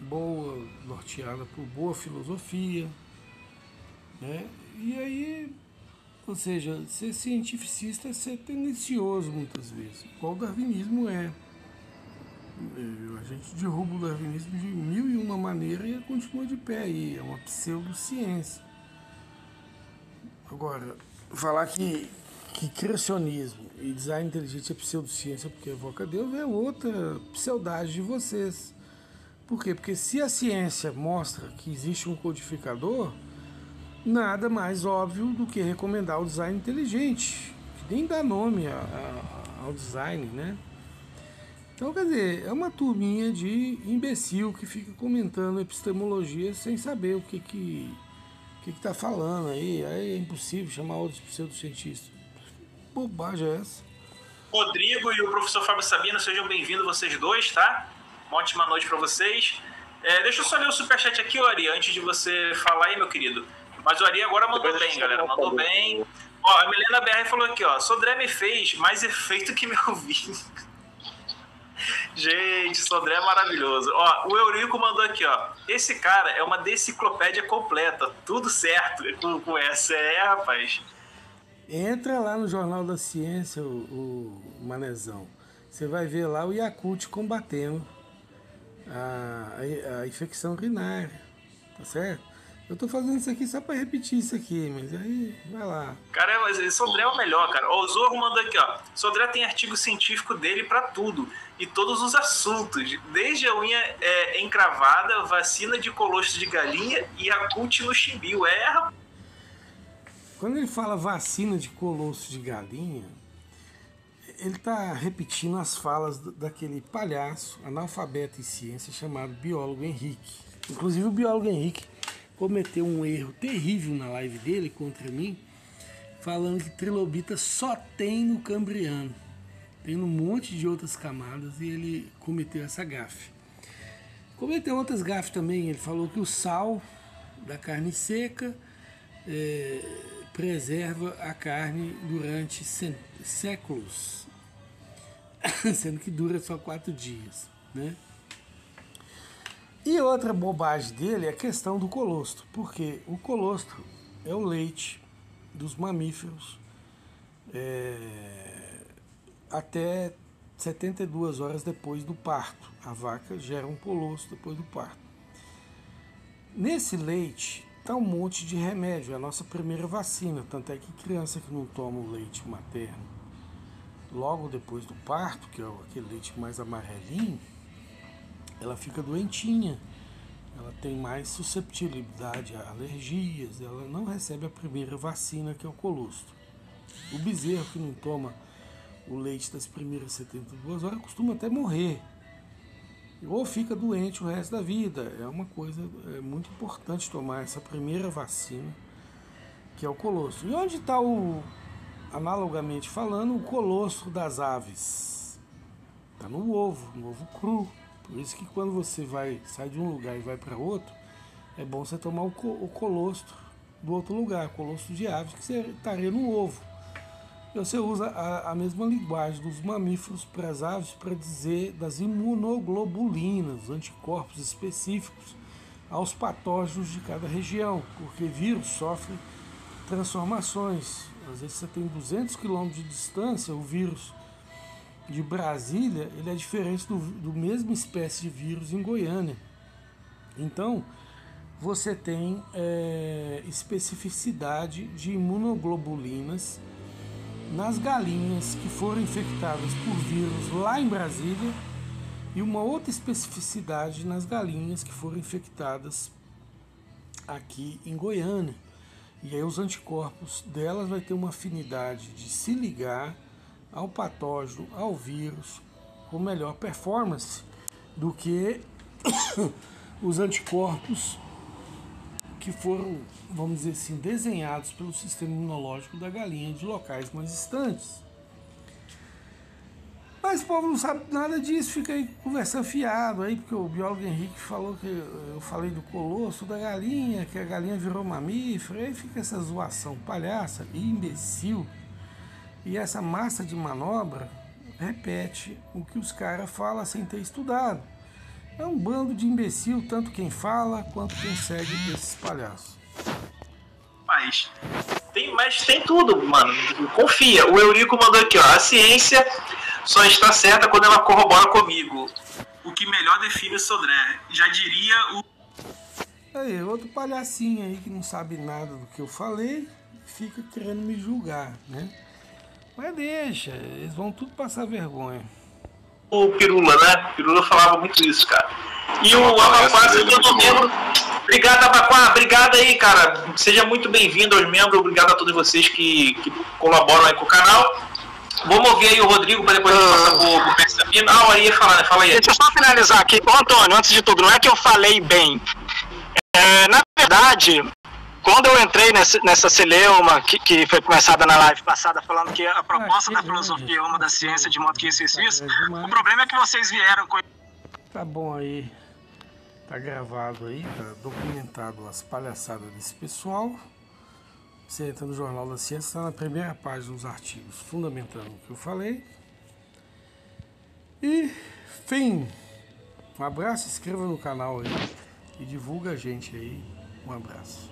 boa, norteada por boa filosofia, né? E aí, ou seja, ser cientificista é ser tendencioso muitas vezes, igual o darwinismo é. A gente derruba o darwinismo de 1001 maneira e ele continua de pé aí, é uma pseudociência. Agora, falar que criacionismo e design inteligente é pseudociência porque evoca Deus é outra pseudagem de vocês. Por quê? Porque se a ciência mostra que existe um codificador, nada mais óbvio do que recomendar o design inteligente, que nem dá nome ao design, né? Então, quer dizer, é uma turminha de imbecil que fica comentando epistemologia sem saber o que tá falando aí é impossível chamar outros pseudocientistas. Bobagem é essa? Rodrigo e o professor Fábio Sabino, sejam bem-vindos vocês dois, tá? Uma ótima noite para vocês. Deixa eu só ler o superchat aqui, Ari, antes de você falar aí, meu querido. Mas o Ari agora mandou bem, galera, mandou bem. Ó, a Milena BR falou aqui, ó, Sodré me fez mais efeito que meu ouvido. Gente, Sodré é maravilhoso. Ó, o Eurico mandou aqui, ó, esse cara é uma deciclopédia completa, tudo certo com essa, rapaz. Entra lá no Jornal da Ciência, o Manezão. Você vai ver lá o Yakult combatendo a infecção urinária, tá certo? Eu tô fazendo isso aqui só pra repetir isso aqui, mas aí vai lá. Cara, mas Sodré é o melhor, cara. Ó, o Zorro mandou aqui, ó. Sodré tem artigo científico dele pra tudo e todos os assuntos, desde a unha encravada, vacina de colostro de galinha e Yakult no chimbil. Quando ele fala vacina de colostro de galinha, ele está repetindo as falas daquele palhaço analfabeto em ciência chamado biólogo Henrique. Inclusive o biólogo Henrique cometeu um erro terrível na live dele contra mim, falando que trilobita só tem no Cambriano. Tem um monte de outras camadas e ele cometeu essa gafe. Cometeu outras gafes também. Ele falou que o sal da carne seca preserva a carne durante séculos, sendo que dura só 4 dias, né? E outra bobagem dele é a questão do colostro, porque o colostro é o leite dos mamíferos até 72 horas depois do parto. A vaca gera um colostro depois do parto. Nesse leite está um monte de remédio, é a nossa primeira vacina, tanto é que criança que não toma o leite materno logo depois do parto, que é aquele leite mais amarelinho, ela fica doentinha, ela tem mais susceptibilidade a alergias, ela não recebe a primeira vacina, que é o colostro. O bezerro que não toma o leite das primeiras 72 horas costuma até morrer, ou fica doente o resto da vida. É uma coisa muito importante tomar essa primeira vacina, que é o colostro. E onde está analogamente falando, o colostro das aves? Está no ovo cru. Por isso que quando você sai de um lugar e vai para outro, é bom você tomar o colostro do outro lugar, colostro de aves, que você estaria no ovo. E você usa a mesma linguagem dos mamíferos para as aves para dizer das imunoglobulinas, anticorpos específicos aos patógenos de cada região, porque vírus sofre transformações. Às vezes você tem 200 km de distância, o vírus de Brasília, ele é diferente do mesma espécie de vírus em Goiânia. Então, você tem especificidade de imunoglobulinas nas galinhas que foram infectadas por vírus lá em Brasília e uma outra especificidade nas galinhas que foram infectadas aqui em Goiânia. E aí os anticorpos delas vai ter uma afinidade de se ligar ao patógeno, ao vírus, com melhor performance do que os anticorpos que foram, vamos dizer assim, desenhados pelo sistema imunológico da galinha de locais mais distantes. Mas o povo não sabe nada disso, fica aí conversando fiado aí, porque o biólogo Henrique falou que eu falei do colostro da galinha, que a galinha virou mamífero, aí fica essa zoação palhaça e imbecil. E essa massa de manobra repete o que os caras falam sem ter estudado. É um bando de imbecil, tanto quem fala quanto quem segue esses palhaços. Mas tem tudo, mano. Confia. O Eurico mandou aqui, ó. A ciência só está certa quando ela corrobora comigo. O que melhor define o Sodré. Já diria o... Aí, outro palhacinho aí que não sabe nada do que eu falei, fica querendo me julgar, né? Mas deixa, eles vão tudo passar vergonha. O Pirula, né? O Pirula falava muito isso, cara. E o Amapaz, eu não lembro... Obrigado, Abaquá. Obrigado aí, cara. Seja muito bem-vindo aos membros. Obrigado a todos vocês que colaboram aí com o canal. Vamos ouvir aí o Rodrigo para depois a gente passar pro Pensamento. Ah, o Ari ia falar, né? Fala aí. Deixa eu só finalizar aqui. Ô, Antônio, antes de tudo, não é que eu falei bem. Na verdade, quando eu entrei nessa celeuma que foi começada na live passada, falando que a proposta da filosofia é uma da ciência, de modo que isso, o problema é que vocês vieram com... Tá bom aí. Tá gravado aí, tá documentado as palhaçadas desse pessoal. Você entra no Jornal da Ciência, está na primeira página dos artigos, fundamentando o que eu falei. E, fim. Um abraço, inscreva no canal aí e divulga a gente aí. Um abraço.